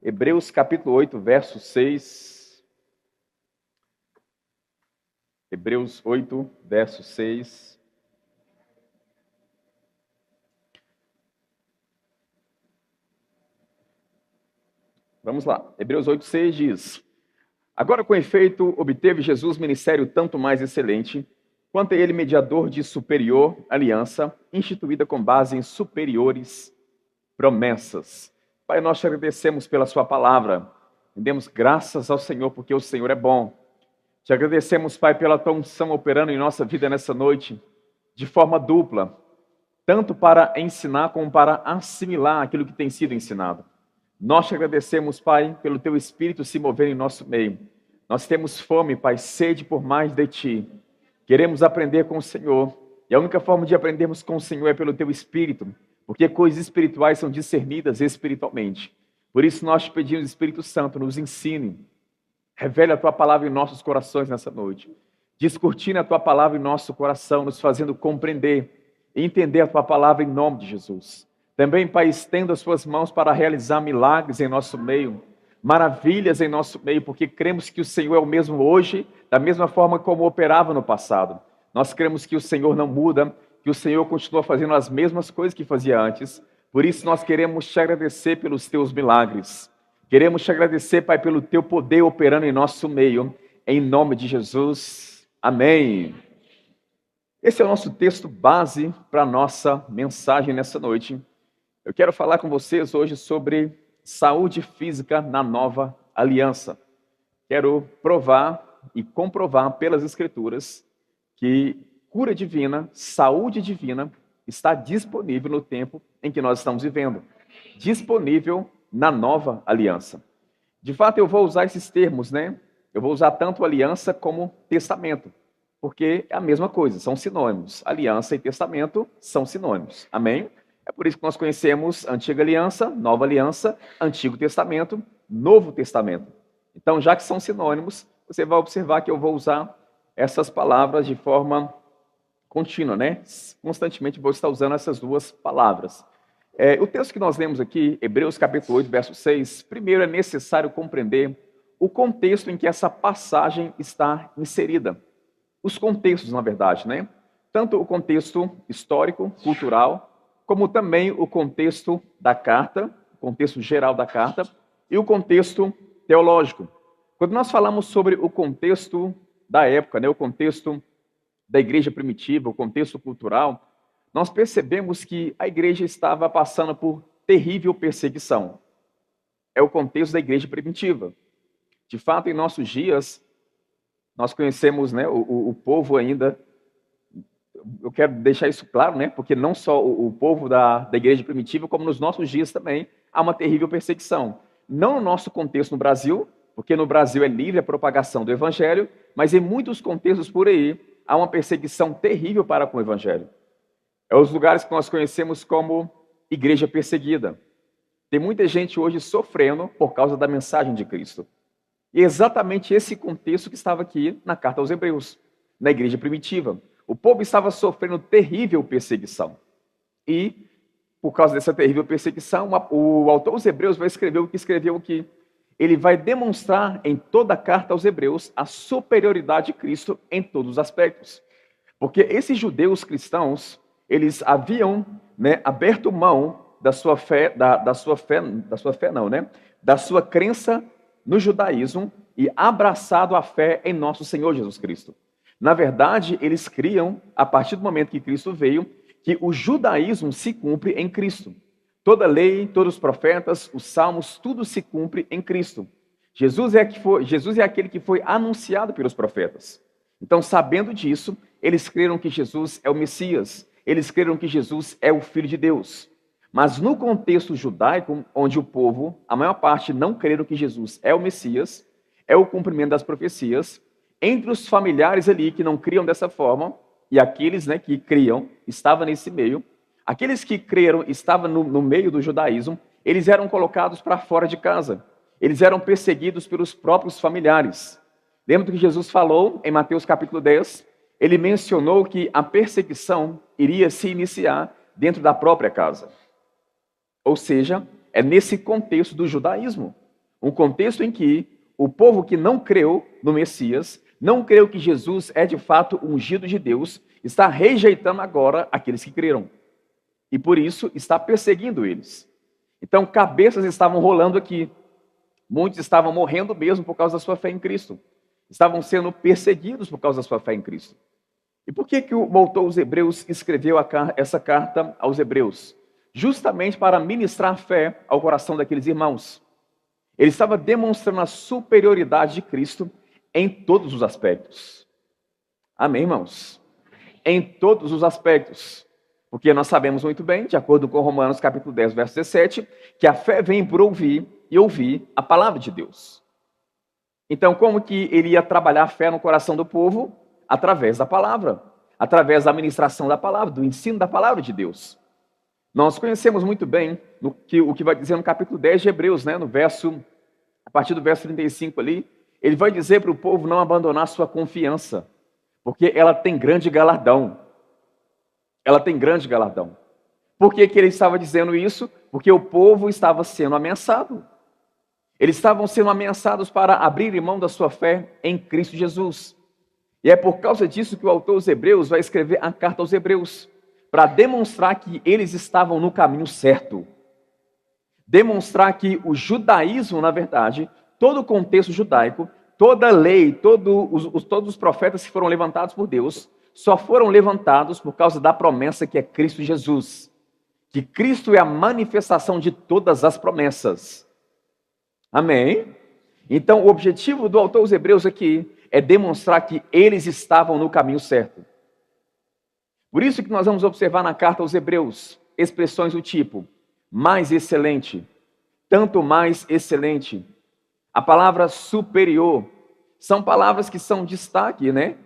Hebreus capítulo 8, verso 6. Hebreus 8, verso 6. Vamos lá. Hebreus 8, 6 diz: Agora, com efeito, obteve Jesus ministério tanto mais excelente, quanto é ele mediador de superior aliança, instituída com base em superiores promessas. Pai, nós te agradecemos pela sua palavra. Rendemos graças ao Senhor, porque o Senhor é bom. Te agradecemos, Pai, pela tua unção operando em nossa vida nessa noite, de forma dupla, tanto para ensinar como para assimilar aquilo que tem sido ensinado. Nós te agradecemos, Pai, pelo teu Espírito se mover em nosso meio. Nós temos fome, Pai, sede por mais de ti. Queremos aprender com o Senhor. E a única forma de aprendermos com o Senhor é pelo teu Espírito, porque coisas espirituais são discernidas espiritualmente. Por isso nós te pedimos, Espírito Santo, nos ensine. Revele a tua palavra em nossos corações nessa noite. Descortina a tua palavra em nosso coração, nos fazendo compreender e entender a tua palavra em nome de Jesus. Também, Pai, estenda as suas mãos para realizar milagres em nosso meio, maravilhas em nosso meio, porque cremos que o Senhor é o mesmo hoje, da mesma forma como operava no passado. Nós cremos que o Senhor não muda, que o Senhor continua fazendo as mesmas coisas que fazia antes. Por isso nós queremos te agradecer pelos teus milagres. Queremos te agradecer, Pai, pelo teu poder operando em nosso meio, em nome de Jesus. Amém. Esse é o nosso texto base para a nossa mensagem nessa noite. Eu quero falar com vocês hoje sobre saúde física na nova aliança. Quero provar e comprovar pelas Escrituras que cura divina, saúde divina, está disponível no tempo em que nós estamos vivendo. Disponível na nova aliança. De fato, eu vou usar esses termos, né? Eu vou usar tanto aliança como testamento, porque é a mesma coisa, são sinônimos. Aliança e testamento são sinônimos. Amém? É por isso que nós conhecemos Antiga Aliança, Nova Aliança, Antigo Testamento, Novo Testamento. Então, já que são sinônimos, você vai observar que eu vou usar essas palavras de forma contínua, né? Constantemente vou estar usando essas duas palavras. O texto que nós lemos aqui, Hebreus capítulo 8, verso 6, primeiro é necessário compreender o contexto em que essa passagem está inserida. Os contextos, na verdade, né? Tanto o contexto histórico, cultural, como também o contexto da carta, o contexto geral da carta, e o contexto teológico. Quando nós falamos sobre o contexto da época, né, o contexto da igreja primitiva, o contexto cultural, nós percebemos que a igreja estava passando por terrível perseguição. É o contexto da igreja primitiva. De fato, em nossos dias, nós conhecemos, né, o povo ainda. Eu quero deixar isso claro, né? Porque não só o povo da igreja primitiva, como nos nossos dias também, há uma terrível perseguição. Não no nosso contexto no Brasil, porque no Brasil é livre a propagação do evangelho, mas em muitos contextos por aí, há uma perseguição terrível para com o evangelho. É os lugares que nós conhecemos como igreja perseguida. Tem muita gente hoje sofrendo por causa da mensagem de Cristo. E é exatamente esse contexto que estava aqui na carta aos Hebreus, na igreja primitiva. O povo estava sofrendo terrível perseguição. E, por causa dessa terrível perseguição, o autor dos Hebreus vai escrever o que escreveu aqui. Ele vai demonstrar em toda a carta aos Hebreus a superioridade de Cristo em todos os aspectos. Porque esses judeus cristãos, eles haviam, né, aberto mão da sua fé, da sua crença no judaísmo e abraçado a fé em nosso Senhor Jesus Cristo. Na verdade, eles criam, a partir do momento que Cristo veio, que o judaísmo se cumpre em Cristo. Toda a lei, todos os profetas, os salmos, tudo se cumpre em Cristo. Jesus é aquele que foi anunciado pelos profetas. Então, sabendo disso, eles creram que Jesus é o Messias. Eles creram que Jesus é o Filho de Deus. Mas no contexto judaico, onde o povo, a maior parte, não creram que Jesus é o Messias, é o cumprimento das profecias, entre os familiares ali que não criam dessa forma, e aqueles, né, que criam, estavam nesse meio, aqueles que creram, estavam no meio do judaísmo, eles eram colocados para fora de casa. Eles eram perseguidos pelos próprios familiares. Lembra do que Jesus falou em Mateus capítulo 10? Ele mencionou que a perseguição iria se iniciar dentro da própria casa. Ou seja, é nesse contexto do judaísmo. Um contexto em que o povo que não creu no Messias, não creu que Jesus é de fato o ungido de Deus, está rejeitando agora aqueles que creram. E por isso está perseguindo eles. Então, cabeças estavam rolando aqui. Muitos estavam morrendo mesmo por causa da sua fé em Cristo. Estavam sendo perseguidos por causa da sua fé em Cristo. E por que o autor aos Hebreus escreveu essa carta aos Hebreus? Justamente para ministrar fé ao coração daqueles irmãos. Ele estava demonstrando a superioridade de Cristo em todos os aspectos. Amém, irmãos? Em todos os aspectos. Porque nós sabemos muito bem, de acordo com Romanos capítulo 10, verso 17, que a fé vem por ouvir e ouvir a palavra de Deus. Então, como que ele ia trabalhar a fé no coração do povo? Através da palavra, através da ministração da palavra, do ensino da palavra de Deus. Nós conhecemos muito bem o que vai dizer no capítulo 10 de Hebreus, né? A partir do verso 35 ali, ele vai dizer para o povo não abandonar sua confiança, porque ela tem grande galardão. Ela tem grande galardão. Por que ele estava dizendo isso? Porque o povo estava sendo ameaçado. Eles estavam sendo ameaçados para abrir mão da sua fé em Cristo Jesus. E é por causa disso que o autor aos Hebreus vai escrever a carta aos Hebreus, para demonstrar que eles estavam no caminho certo. Demonstrar que o judaísmo, na verdade, todo o contexto judaico, toda a lei, todos os profetas que foram levantados por Deus, só foram levantados por causa da promessa que é Cristo Jesus. Que Cristo é a manifestação de todas as promessas. Amém? Então, o objetivo do autor aos Hebreus aqui é demonstrar que eles estavam no caminho certo. Por isso que nós vamos observar na carta aos Hebreus expressões do tipo mais excelente, tanto mais excelente. A palavra superior são palavras que são destaque, né?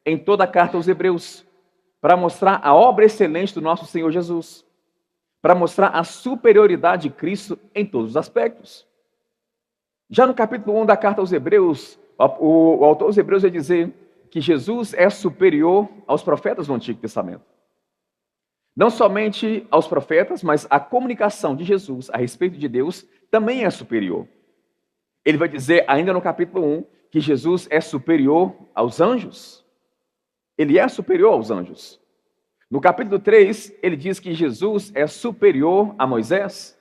Em toda a carta aos Hebreus, para mostrar a obra excelente do nosso Senhor Jesus, para mostrar a superioridade de Cristo em todos os aspectos. Já no capítulo 1 da carta aos Hebreus, o autor aos Hebreus vai dizer que Jesus é superior aos profetas do Antigo Testamento. Não somente aos profetas, mas a comunicação de Jesus a respeito de Deus também é superior. Ele vai dizer, ainda no capítulo 1, que Jesus é superior aos anjos. Ele é superior aos anjos. No capítulo 3, ele diz que Jesus é superior a Moisés.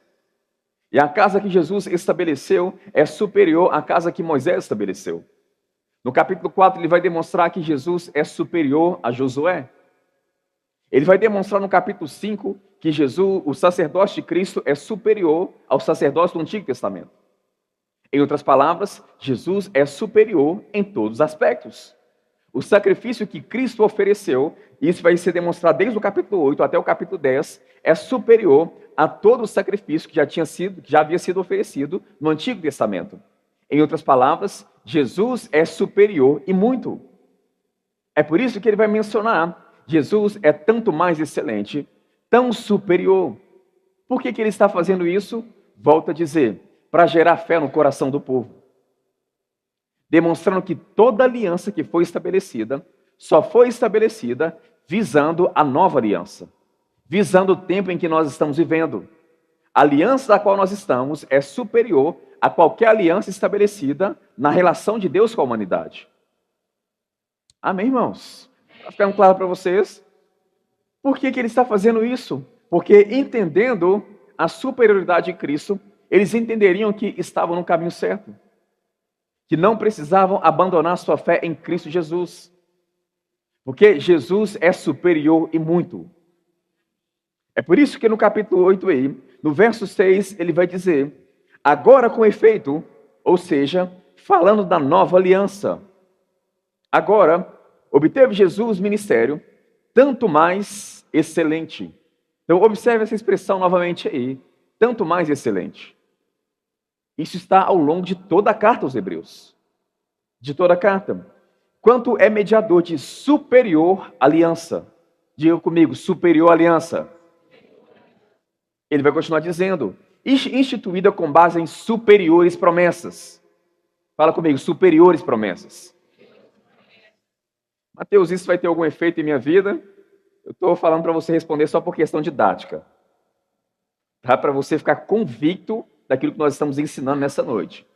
E a casa que Jesus estabeleceu é superior à casa que Moisés estabeleceu. No capítulo 4, ele vai demonstrar que Jesus é superior a Josué. Ele vai demonstrar no capítulo 5 que Jesus, o sacerdócio de Cristo, é superior ao sacerdócio do Antigo Testamento. Em outras palavras, Jesus é superior em todos os aspectos. O sacrifício que Cristo ofereceu, isso vai ser demonstrado desde o capítulo 8 até o capítulo 10, é superior a todo o sacrifício que já havia sido oferecido no Antigo Testamento. Em outras palavras, Jesus é superior e muito. É por isso que ele vai mencionar, Jesus é tanto mais excelente, tão superior. Por que ele está fazendo isso? Volto a dizer, para gerar fé no coração do povo. Demonstrando que toda aliança que foi estabelecida, só foi estabelecida visando a nova aliança. Visando o tempo em que nós estamos vivendo. A aliança da qual nós estamos é superior a qualquer aliança estabelecida na relação de Deus com a humanidade. Amém, irmãos? Está ficando claro para vocês? Por que ele está fazendo isso? Porque entendendo a superioridade de Cristo, eles entenderiam que estavam no caminho certo. Que não precisavam abandonar sua fé em Cristo Jesus. Porque Jesus é superior e muito. É por isso que no capítulo 8 aí, no verso 6, ele vai dizer, agora com efeito, ou seja, falando da nova aliança. Agora, obteve Jesus ministério, tanto mais excelente. Então, observe essa expressão novamente aí, tanto mais excelente. Isso está ao longo de toda a carta aos Hebreus. De toda a carta. Quanto é mediador de superior aliança. Diga comigo, superior aliança. Ele vai continuar dizendo, instituída com base em superiores promessas. Fala comigo, superiores promessas. Mateus, isso vai ter algum efeito em minha vida? Eu estou falando para você responder só por questão didática. Tá? Para você ficar convicto daquilo que nós estamos ensinando nessa noite.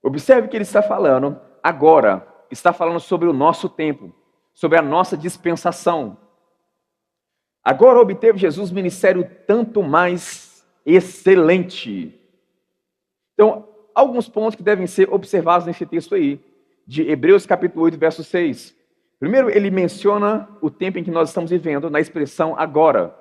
Observe que ele está falando agora, está falando sobre o nosso tempo, sobre a nossa dispensação. Agora obteve Jesus ministério tanto mais excelente. Então, alguns pontos que devem ser observados nesse texto aí, de Hebreus capítulo 8, verso 6. Primeiro, ele menciona o tempo em que nós estamos vivendo, na expressão agora,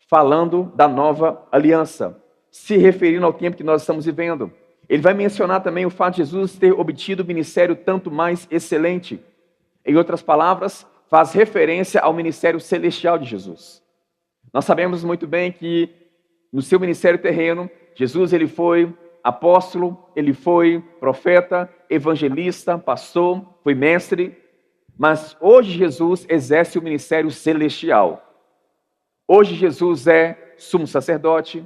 falando da nova aliança, se referindo ao tempo que nós estamos vivendo. Ele vai mencionar também o fato de Jesus ter obtido o ministério tanto mais excelente. Em outras palavras, faz referência ao ministério celestial de Jesus. Nós sabemos muito bem que no seu ministério terreno, Jesus ele foi apóstolo, ele foi profeta, evangelista, pastor, foi mestre, mas hoje Jesus exerce o ministério celestial. Hoje Jesus é sumo sacerdote,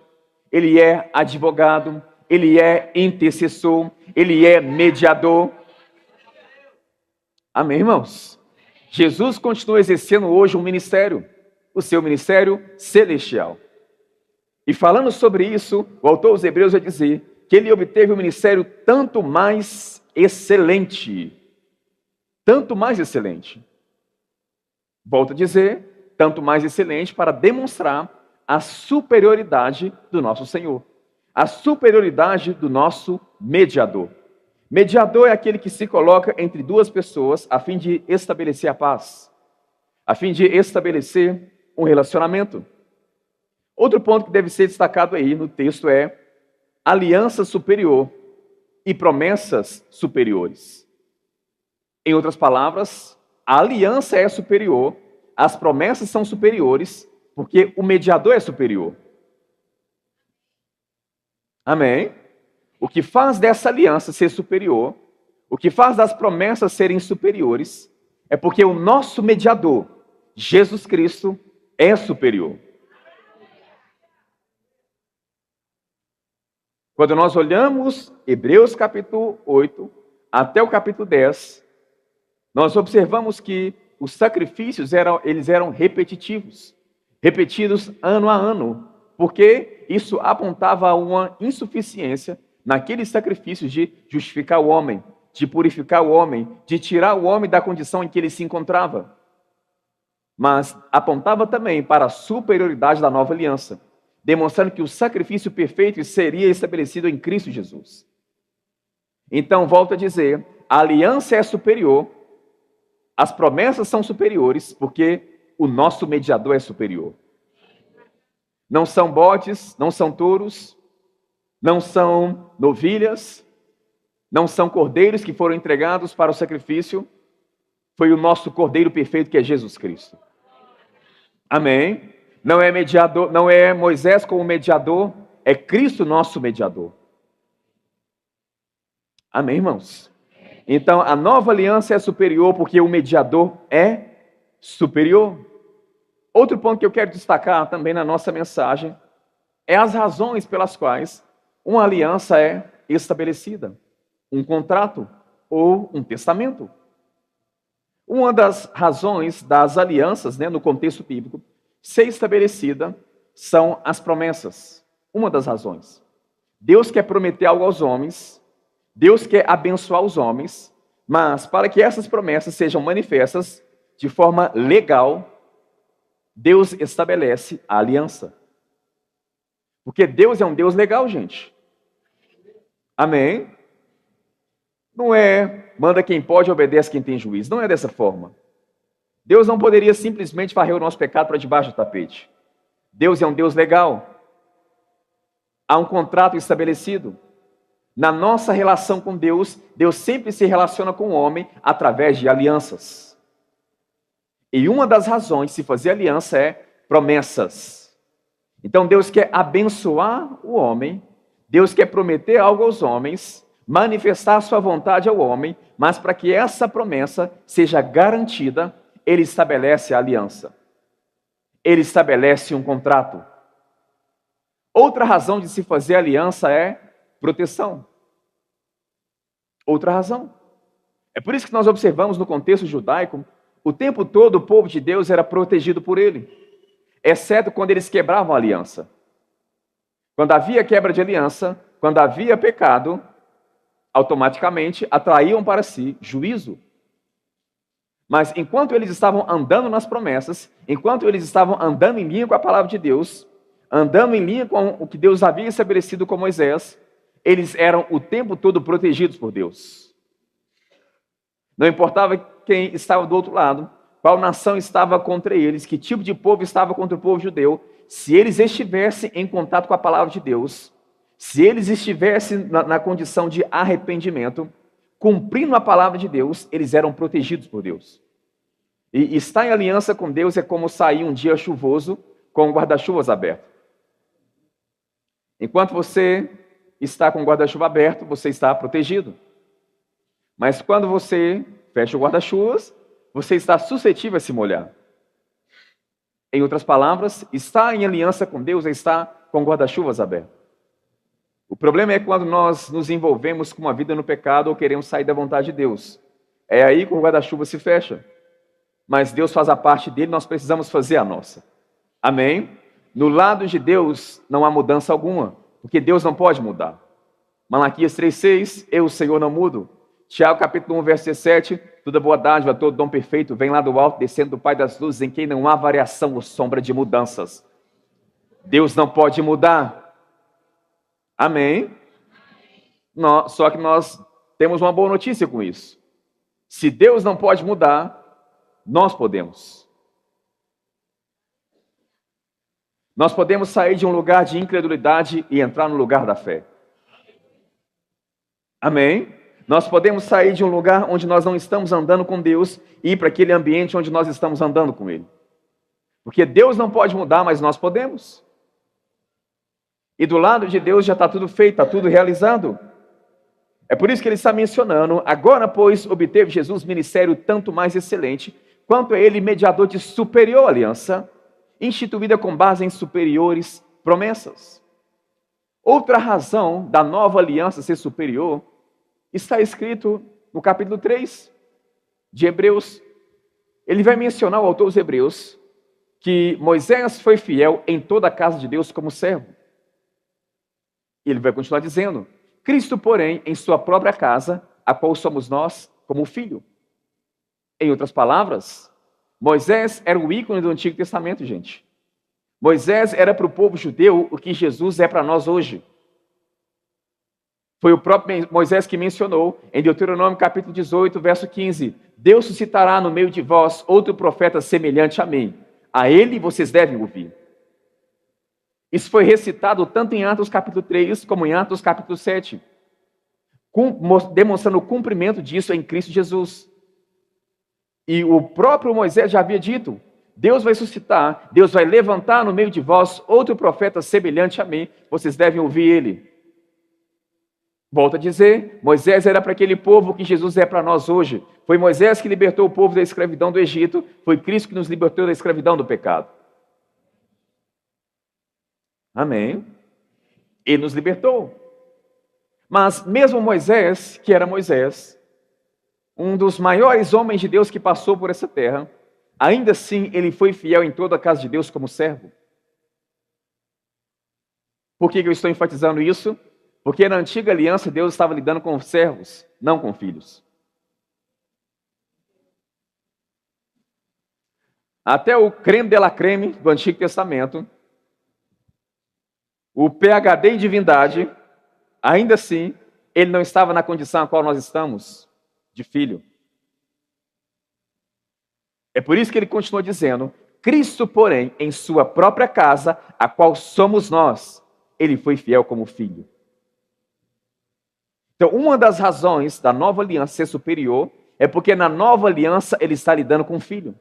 ele é advogado, ele é intercessor, ele é mediador. Amém, irmãos? Jesus continua exercendo hoje um ministério, o seu ministério celestial. E falando sobre isso, o autor dos Hebreus vai dizer que ele obteve um ministério tanto mais excelente. Tanto mais excelente. Volto a dizer, tanto mais excelente para demonstrar a superioridade do nosso Senhor. A superioridade do nosso mediador. Mediador é aquele que se coloca entre duas pessoas a fim de estabelecer a paz, a fim de estabelecer um relacionamento. Outro ponto que deve ser destacado aí no texto é aliança superior e promessas superiores. Em outras palavras, a aliança é superior, as promessas são superiores, porque o mediador é superior. Amém? O que faz dessa aliança ser superior, o que faz das promessas serem superiores, é porque o nosso mediador, Jesus Cristo, é superior. Quando nós olhamos Hebreus capítulo 8 até o capítulo 10, nós observamos que os sacrifícios eram repetitivos, repetidos ano a ano, porque isso apontava a uma insuficiência naqueles sacrifícios de justificar o homem, de purificar o homem, de tirar o homem da condição em que ele se encontrava. Mas apontava também para a superioridade da nova aliança, demonstrando que o sacrifício perfeito seria estabelecido em Cristo Jesus. Então, volto a dizer, a aliança é superior, as promessas são superiores, porque o nosso mediador é superior. Não são bodes, não são touros, não são novilhas, não são cordeiros que foram entregados para o sacrifício, foi o nosso cordeiro perfeito que é Jesus Cristo. Amém? Não é mediador, não é Moisés como mediador, é Cristo nosso mediador. Amém, irmãos? Então, a nova aliança é superior porque o mediador é superior. Outro ponto que eu quero destacar também na nossa mensagem é as razões pelas quais uma aliança é estabelecida, um contrato ou um testamento. Uma das razões das alianças, no contexto bíblico, ser estabelecida são as promessas. Uma das razões. Deus quer prometer algo aos homens, Deus quer abençoar os homens, mas para que essas promessas sejam manifestas de forma legal, Deus estabelece a aliança. Porque Deus é um Deus legal, gente. Amém? Não é manda quem pode, obedece quem tem juízo. Não é dessa forma. Deus não poderia simplesmente varrer o nosso pecado para debaixo do tapete. Deus é um Deus legal. Há um contrato estabelecido. Na nossa relação com Deus, Deus sempre se relaciona com o homem através de alianças. E uma das razões de se fazer aliança é promessas. Então Deus quer abençoar o homem, Deus quer prometer algo aos homens, manifestar a sua vontade ao homem, mas para que essa promessa seja garantida, Ele estabelece a aliança. Ele estabelece um contrato. Outra razão de se fazer aliança é proteção. Outra razão. É por isso que nós observamos no contexto judaico, o tempo todo o povo de Deus era protegido por Ele, exceto quando eles quebravam a aliança. Quando havia quebra de aliança, quando havia pecado, automaticamente atraíam para si juízo. Mas enquanto eles estavam andando nas promessas, enquanto eles estavam andando em linha com a palavra de Deus, andando em linha com o que Deus havia estabelecido com Moisés, eles eram o tempo todo protegidos por Deus. Não importava quem estava do outro lado, qual nação estava contra eles, que tipo de povo estava contra o povo judeu, se eles estivessem em contato com a palavra de Deus, se eles estivessem na condição de arrependimento, cumprindo a palavra de Deus, eles eram protegidos por Deus. E estar em aliança com Deus é como sair um dia chuvoso com o guarda-chuvas aberto. Enquanto você está com o guarda-chuva aberto, você está protegido. Mas quando você fecha o guarda-chuvas, você está suscetível a se molhar. Em outras palavras, estar em aliança com Deus é estar com o guarda-chuvas aberto. O problema é quando nós nos envolvemos com uma vida no pecado ou queremos sair da vontade de Deus. É aí que o guarda-chuva se fecha. Mas Deus faz a parte dele, nós precisamos fazer a nossa. Amém? No lado de Deus não há mudança alguma, porque Deus não pode mudar. Malaquias 3,6, eu, o Senhor, não mudo. Tiago, capítulo 1, verso 17, toda boa dádiva, todo dom perfeito, vem lá do alto, descendo do Pai das luzes, em quem não há variação ou sombra de mudanças. Deus não pode mudar. Amém? Só que nós temos uma boa notícia com isso. Se Deus não pode mudar, nós podemos. Nós podemos sair de um lugar de incredulidade e entrar no lugar da fé. Amém? Nós podemos sair de um lugar onde nós não estamos andando com Deus e ir para aquele ambiente onde nós estamos andando com Ele. Porque Deus não pode mudar, mas nós podemos. E do lado de Deus já está tudo feito, está tudo realizado. É por isso que ele está mencionando, agora, pois, obteve Jesus ministério tanto mais excelente, quanto é ele mediador de superior aliança, instituída com base em superiores promessas. Outra razão da nova aliança ser superior está escrito no capítulo 3 de Hebreus. Ele vai mencionar, o autor dos Hebreus, que Moisés foi fiel em toda a casa de Deus como servo. E ele vai continuar dizendo, Cristo, porém, em sua própria casa, a qual somos nós como filho. Em outras palavras, Moisés era o ícone do Antigo Testamento, gente. Moisés era para o povo judeu o que Jesus é para nós hoje. Foi o próprio Moisés que mencionou em Deuteronômio capítulo 18, verso 15, Deus suscitará no meio de vós outro profeta semelhante a mim. A ele vocês devem ouvir. Isso foi recitado tanto em Atos capítulo 3 como em Atos capítulo 7, demonstrando o cumprimento disso em Cristo Jesus. E o próprio Moisés já havia dito, Deus vai suscitar, Deus vai levantar no meio de vós outro profeta semelhante a mim, vocês devem ouvir ele. Volto a dizer, Moisés era para aquele povo que Jesus é para nós hoje. Foi Moisés que libertou o povo da escravidão do Egito, foi Cristo que nos libertou da escravidão do pecado. Amém? Ele nos libertou. Mas mesmo Moisés, que era Moisés, um dos maiores homens de Deus que passou por essa terra, ainda assim ele foi fiel em toda a casa de Deus como servo. Por que eu estou enfatizando isso? Porque na antiga aliança Deus estava lidando com servos, não com filhos. Até o creme de la creme do Antigo Testamento, o PhD em divindade, ainda assim, ele não estava na condição a qual nós estamos, de filho. É por isso que ele continua dizendo, Cristo, porém, em sua própria casa, a qual somos nós, ele foi fiel como filho. Então, uma das razões da nova aliança ser superior é porque na nova aliança ele está lidando com o filho.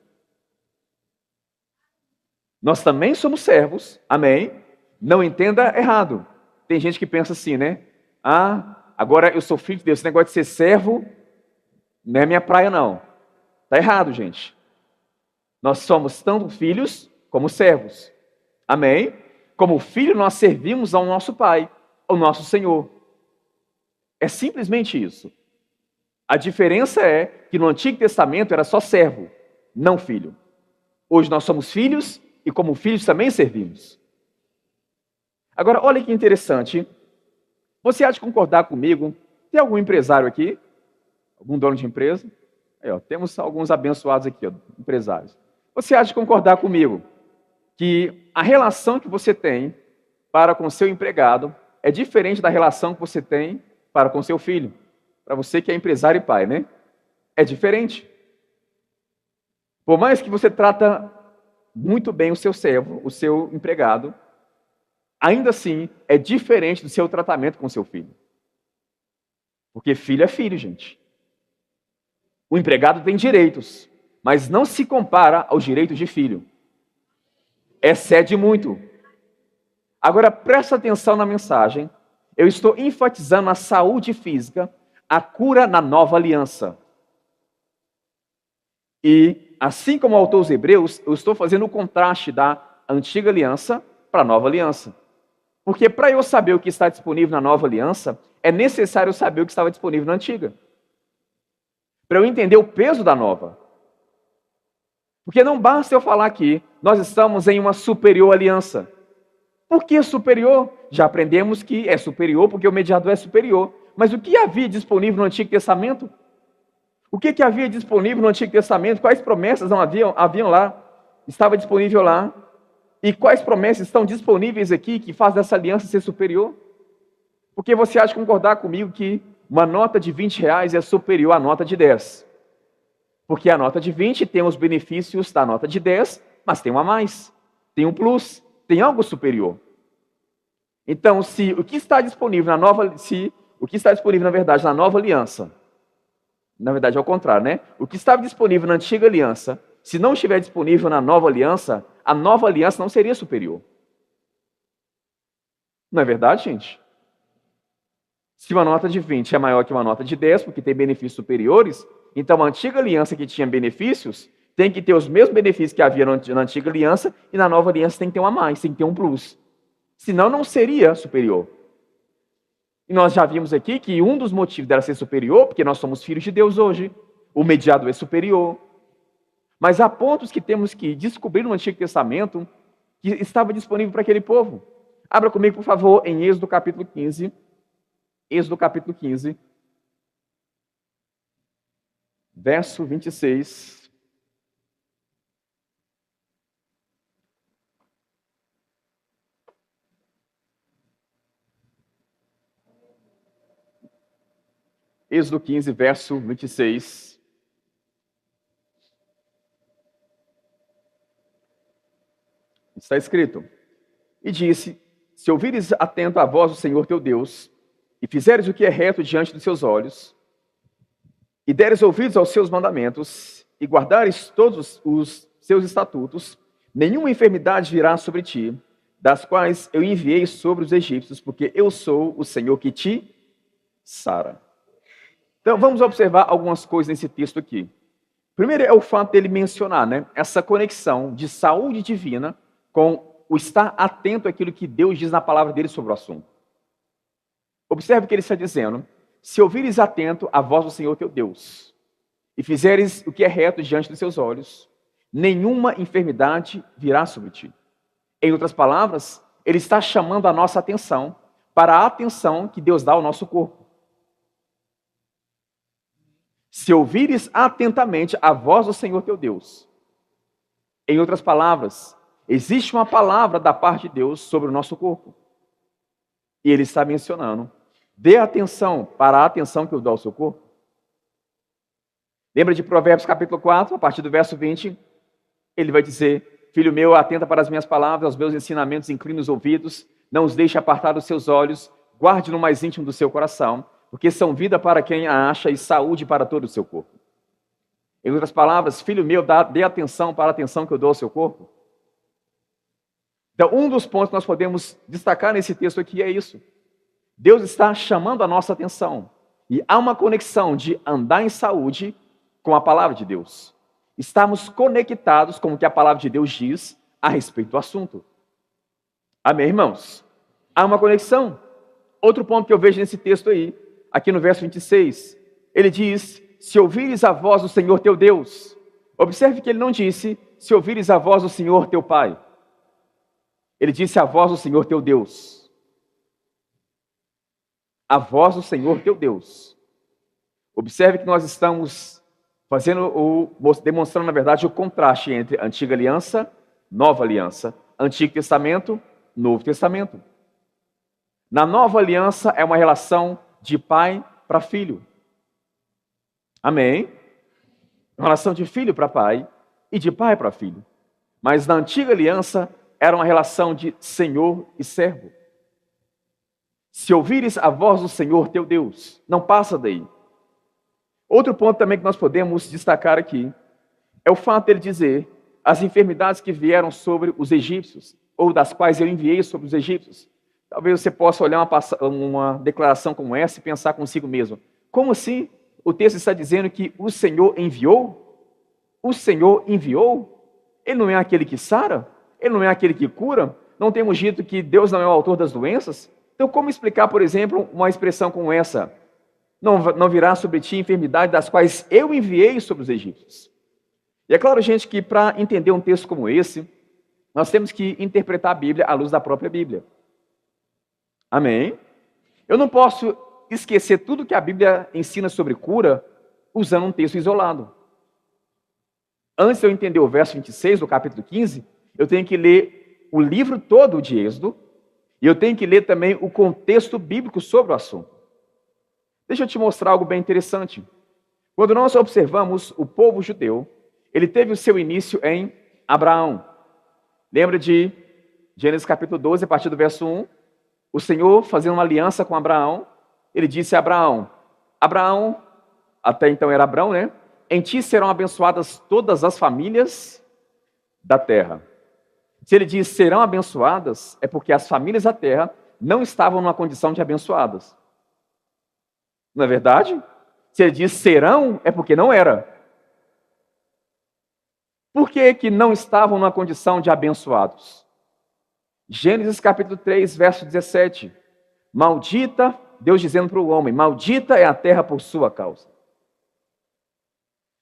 Nós também somos servos, amém? Não entenda errado. Tem gente que pensa assim, né? Agora eu sou filho de Deus. Esse negócio de ser servo não é minha praia, não. Está errado, gente. Nós somos tanto filhos como servos. Amém? Como filho, nós servimos ao nosso Pai, ao nosso Senhor. É simplesmente isso. A diferença é que no Antigo Testamento era só servo, não filho. Hoje nós somos filhos e como filhos também servimos. Agora, olha que interessante. Você há de concordar comigo, Tem algum empresário aqui? Algum dono de empresa? Aí, ó, temos alguns abençoados aqui, ó, empresários. Você há de concordar comigo que a relação que você tem para com seu empregado é diferente da relação que você tem para com seu filho? Para você que é empresário e pai, né? É diferente. Por mais que você trata muito bem o seu servo, o seu empregado, ainda assim é diferente do seu tratamento com o seu filho. Porque filho é filho, gente. O empregado tem direitos, mas não se compara aos direitos de filho. Excede muito. Agora, presta atenção na mensagem. Eu estou enfatizando a saúde física, a cura na nova aliança. E, assim como o autor dos Hebreus, eu estou fazendo o contraste da antiga aliança para a nova aliança. Porque para eu saber o que está disponível na nova aliança, é necessário saber o que estava disponível na antiga. Para eu entender o peso da nova. Porque não basta eu falar que nós estamos em uma superior aliança. Por que superior? Já aprendemos que é superior porque o mediador é superior. Mas o que havia disponível no Antigo Testamento? O que havia disponível no Antigo Testamento? Quais promessas não haviam lá? Estava disponível lá. E quais promessas estão disponíveis aqui que faz dessa aliança ser superior? Porque você acha de concordar comigo que uma nota de R$20 é superior à nota de 10? Porque a nota de 20 tem os benefícios da nota de 10, mas tem um a mais, tem um plus, tem algo superior. Então, se o que está disponível na verdade na nova aliança, na verdade é o contrário, né? O que estava disponível na antiga aliança, se não estiver disponível na nova aliança, a nova aliança não seria superior. Não é verdade, gente? Se uma nota de 20 é maior que uma nota de 10, porque tem benefícios superiores, então a antiga aliança que tinha benefícios tem que ter os mesmos benefícios que havia na antiga aliança, e na nova aliança tem que ter um a mais, tem que ter um plus. Senão não seria superior. E nós já vimos aqui que um dos motivos dela ser superior, porque nós somos filhos de Deus hoje, o mediador é superior. Mas há pontos que temos que descobrir no Antigo Testamento que estava disponível para aquele povo. Abra comigo, por favor, em Êxodo capítulo 15. Êxodo capítulo 15, verso 26. Êxodo 15, verso 26. Está escrito: E disse: Se ouvires atento à voz do Senhor teu Deus, e fizeres o que é reto diante dos seus olhos, e deres ouvidos aos seus mandamentos, e guardares todos os seus estatutos, nenhuma enfermidade virá sobre ti, das quais eu enviei sobre os egípcios, porque eu sou o Senhor que te sara. Então, vamos observar algumas coisas nesse texto aqui. Primeiro é o fato dele mencionar, essa conexão de saúde divina com o estar atento àquilo que Deus diz na palavra dele sobre o assunto. Observe o que ele está dizendo: se ouvires atento à voz do Senhor teu Deus, e fizeres o que é reto diante dos seus olhos, nenhuma enfermidade virá sobre ti. Em outras palavras, ele está chamando a nossa atenção para a atenção que Deus dá ao nosso corpo. Se ouvires atentamente a voz do Senhor teu Deus. Em outras palavras, existe uma palavra da parte de Deus sobre o nosso corpo. E ele está mencionando: dê atenção para a atenção que eu dou ao seu corpo. Lembra de Provérbios capítulo 4, a partir do verso 20? Ele vai dizer: Filho meu, atenta para as minhas palavras, aos meus ensinamentos, inclina os ouvidos, não os deixe apartar os seus olhos, guarde no mais íntimo do seu coração, porque são vida para quem a acha e saúde para todo o seu corpo. Em outras palavras, filho meu, dê atenção para a atenção que eu dou ao seu corpo. Então, um dos pontos que nós podemos destacar nesse texto aqui é isso. Deus está chamando a nossa atenção. E há uma conexão de andar em saúde com a palavra de Deus. Estamos conectados com o que a palavra de Deus diz a respeito do assunto. Amém, irmãos? Há uma conexão. Outro ponto que eu vejo nesse texto aí, aqui no verso 26, ele diz: se ouvires a voz do Senhor teu Deus. Observe que ele não disse: se ouvires a voz do Senhor teu Pai. Ele disse: a voz do Senhor teu Deus. a voz do Senhor teu Deus. Observe que nós estamos demonstrando, na verdade, o contraste entre Antiga Aliança, Nova Aliança, Antigo Testamento, Novo Testamento. Na Nova Aliança é uma relação de pai para filho. Amém? Uma relação de filho para pai e de pai para filho. Mas na Antiga Aliança era uma relação de senhor e servo. Se ouvires a voz do Senhor teu Deus, não passa daí. Outro ponto também que nós podemos destacar aqui é o fato dele dizer as enfermidades que vieram sobre os egípcios, ou das quais eu enviei sobre os egípcios. Talvez você possa olhar uma declaração como essa e pensar consigo mesmo. Como assim? O texto está dizendo que o Senhor enviou? O Senhor enviou? Ele não é aquele que sara? Ele não é aquele que cura? Não temos dito que Deus não é o autor das doenças? Então, como explicar, por exemplo, uma expressão como essa? Não virá sobre ti enfermidade das quais eu enviei sobre os egípcios. E é claro, gente, que para entender um texto como esse, nós temos que interpretar a Bíblia à luz da própria Bíblia. Amém? Eu não posso esquecer tudo que a Bíblia ensina sobre cura usando um texto isolado. Antes de eu entender o verso 26 do capítulo 15, eu tenho que ler o livro todo de Êxodo e eu tenho que ler também o contexto bíblico sobre o assunto. Deixa eu te mostrar algo bem interessante. Quando nós observamos o povo judeu, ele teve o seu início em Abraão. Lembra de Gênesis capítulo 12, a partir do verso 1? O Senhor, fazendo uma aliança com Abraão, ele disse a Abraão, Abraão, até então era Abrão, né? Em ti serão abençoadas todas as famílias da terra. Se ele diz serão abençoadas, é porque as famílias da terra não estavam numa condição de abençoadas. Não é verdade? Se ele diz serão, é porque não era. Por que não estavam numa condição de abençoados? Gênesis capítulo 3, verso 17. Maldita, Deus dizendo para o homem, maldita é a terra por sua causa.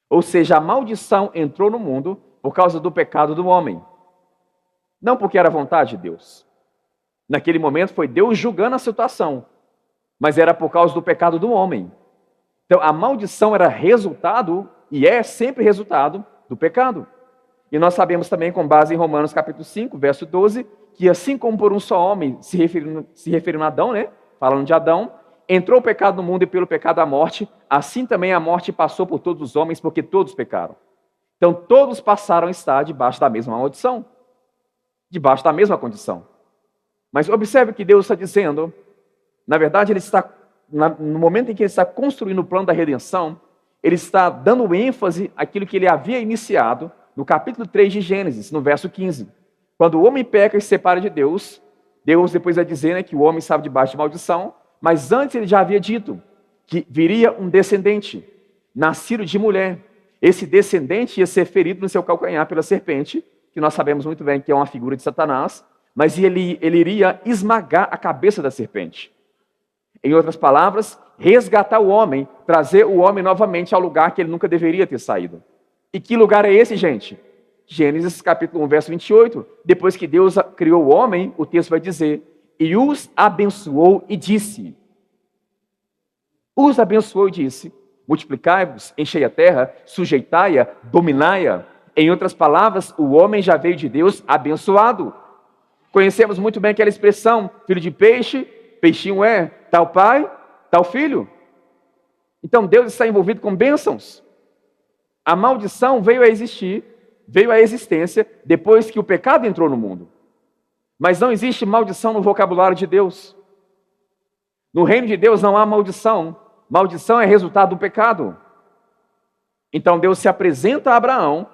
Ou seja, a maldição entrou no mundo por causa do pecado do homem. Não porque era vontade de Deus. Naquele momento foi Deus julgando a situação, mas era por causa do pecado do homem. Então a maldição era resultado, e é sempre resultado, do pecado. E nós sabemos também, com base em Romanos capítulo 5, verso 12, que assim como por um só homem, se referindo a Adão, né? Falando de Adão, entrou o pecado no mundo e pelo pecado a morte, assim também a morte passou por todos os homens, porque todos pecaram. Então todos passaram a estar debaixo da mesma maldição, debaixo da mesma condição. Mas observe o que Deus está dizendo. Na verdade, ele está, no momento em que ele está construindo o plano da redenção, ele está dando ênfase àquilo que ele havia iniciado no capítulo 3 de Gênesis, no verso 15. Quando o homem peca e se separa de Deus, Deus depois vai dizer, né, que o homem estava debaixo de maldição, mas antes ele já havia dito que viria um descendente, nascido de mulher. Esse descendente ia ser ferido no seu calcanhar pela serpente, que nós sabemos muito bem que é uma figura de Satanás, mas ele iria esmagar a cabeça da serpente. Em outras palavras, resgatar o homem, trazer o homem novamente ao lugar que ele nunca deveria ter saído. E que lugar é esse, gente? Gênesis capítulo 1, verso 28. Depois que Deus criou o homem, o texto vai dizer, e os abençoou e disse. Os abençoou e disse, multiplicai-vos, enchei a terra, sujeitai-a, dominai-a. Em outras palavras, o homem já veio de Deus abençoado. Conhecemos muito bem aquela expressão, filho de peixe, peixinho é, tal pai, tal filho. Então Deus está envolvido com bênçãos. A maldição veio a existir, veio à existência depois que o pecado entrou no mundo. Mas não existe maldição no vocabulário de Deus. No reino de Deus não há maldição. Maldição é resultado do pecado. Então Deus se apresenta a Abraão,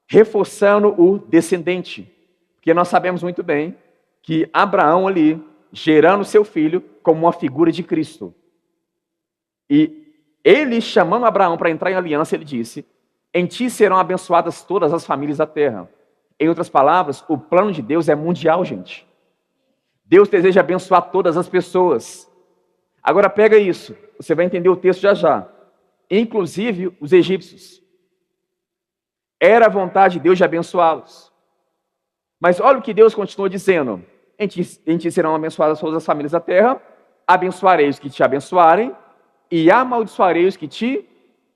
reforçando o descendente. Porque nós sabemos muito bem que Abraão ali, gerando seu filho como uma figura de Cristo. E ele, chamando Abraão para entrar em aliança, ele disse, em ti serão abençoadas todas as famílias da terra. Em outras palavras, o plano de Deus é mundial, gente. Deus deseja abençoar todas as pessoas. Agora pega isso, você vai entender o texto já já. Inclusive os egípcios. Era a vontade de Deus de abençoá-los. Mas olha o que Deus continua dizendo. Em ti serão abençoadas todas as famílias da terra. abençoarei os que te abençoarem e amaldiçoarei os que te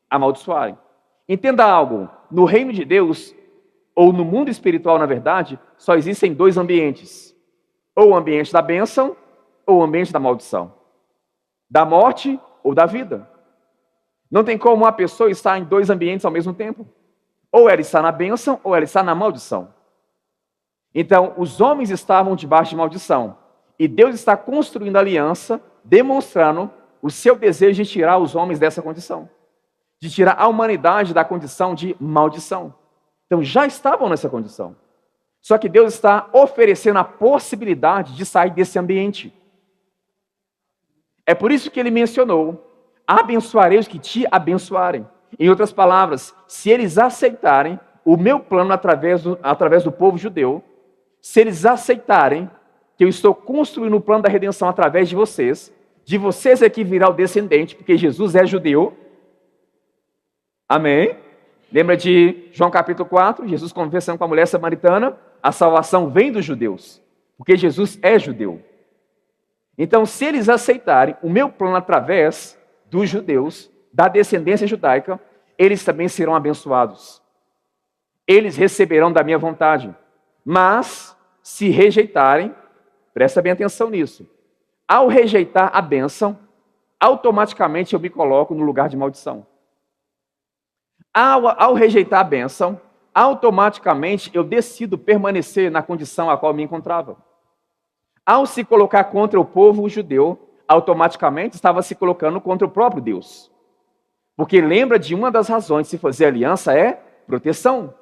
amaldiçoarem. Entenda algo, no reino de Deus, ou no mundo espiritual, na verdade, só existem dois ambientes. Ou o ambiente da bênção, ou o ambiente da maldição. Da morte ou da vida. Não tem como uma pessoa estar em dois ambientes ao mesmo tempo. Ou ela está na bênção, ou ela está na maldição. Então, os homens estavam debaixo de maldição. E Deus está construindo aliança, demonstrando o seu desejo de tirar os homens dessa condição. De tirar a humanidade da condição de maldição. Então, já estavam nessa condição. Só que Deus está oferecendo a possibilidade de sair desse ambiente. É por isso que ele mencionou: abençoarei os que te abençoarem. Em outras palavras, se eles aceitarem o meu plano através do povo judeu, se eles aceitarem que eu estou construindo o plano da redenção através de vocês é que virá o descendente, porque Jesus é judeu. Amém? Lembra de João capítulo 4, Jesus conversando com a mulher samaritana? A salvação vem dos judeus, porque Jesus é judeu. Então, se eles aceitarem o meu plano através dos judeus, da descendência judaica, eles também serão abençoados. Eles receberão da minha vontade. Mas, se rejeitarem, presta bem atenção nisso. Ao rejeitar a bênção, automaticamente eu me coloco no lugar de maldição. Ao rejeitar a bênção, automaticamente eu decido permanecer na condição a qual me encontrava. Ao se colocar contra o povo judeu, automaticamente estava se colocando contra o próprio Deus. Porque lembra de uma das razões de se fazer aliança é proteção.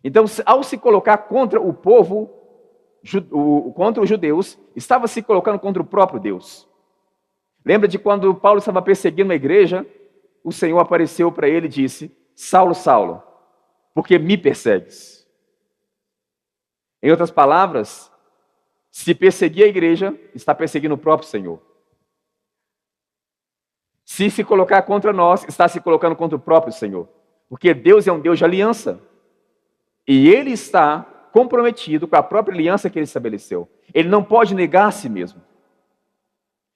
Então, ao se colocar contra o povo, contra os judeus, estava se colocando contra o próprio Deus. Lembra de quando Paulo estava perseguindo a igreja? O Senhor apareceu para ele e disse: Saulo, Saulo, por que me persegues? Em outras palavras, se perseguir a igreja, está perseguindo o próprio Senhor. Se colocar contra nós, está se colocando contra o próprio Senhor. Porque Deus é um Deus de aliança. E Ele está comprometido com a própria aliança que Ele estabeleceu. Ele não pode negar a si mesmo.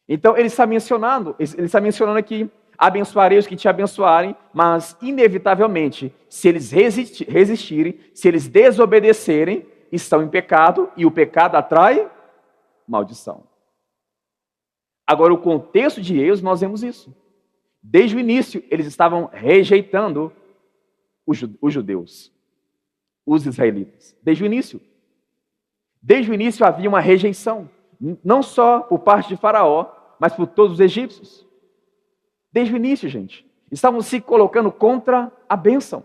Então, Ele está mencionando aqui: abençoarei os que te abençoarem, mas, inevitavelmente, se eles resistirem, se eles desobedecerem, estão em pecado, e o pecado atrai maldição. Agora, o contexto de Êxodo, nós vemos isso. Desde o início, eles estavam rejeitando os judeus, os israelitas. Desde o início. Desde o início havia uma rejeição, não só por parte de Faraó, mas por todos os egípcios. Desde o início, gente. Estavam se colocando contra a bênção.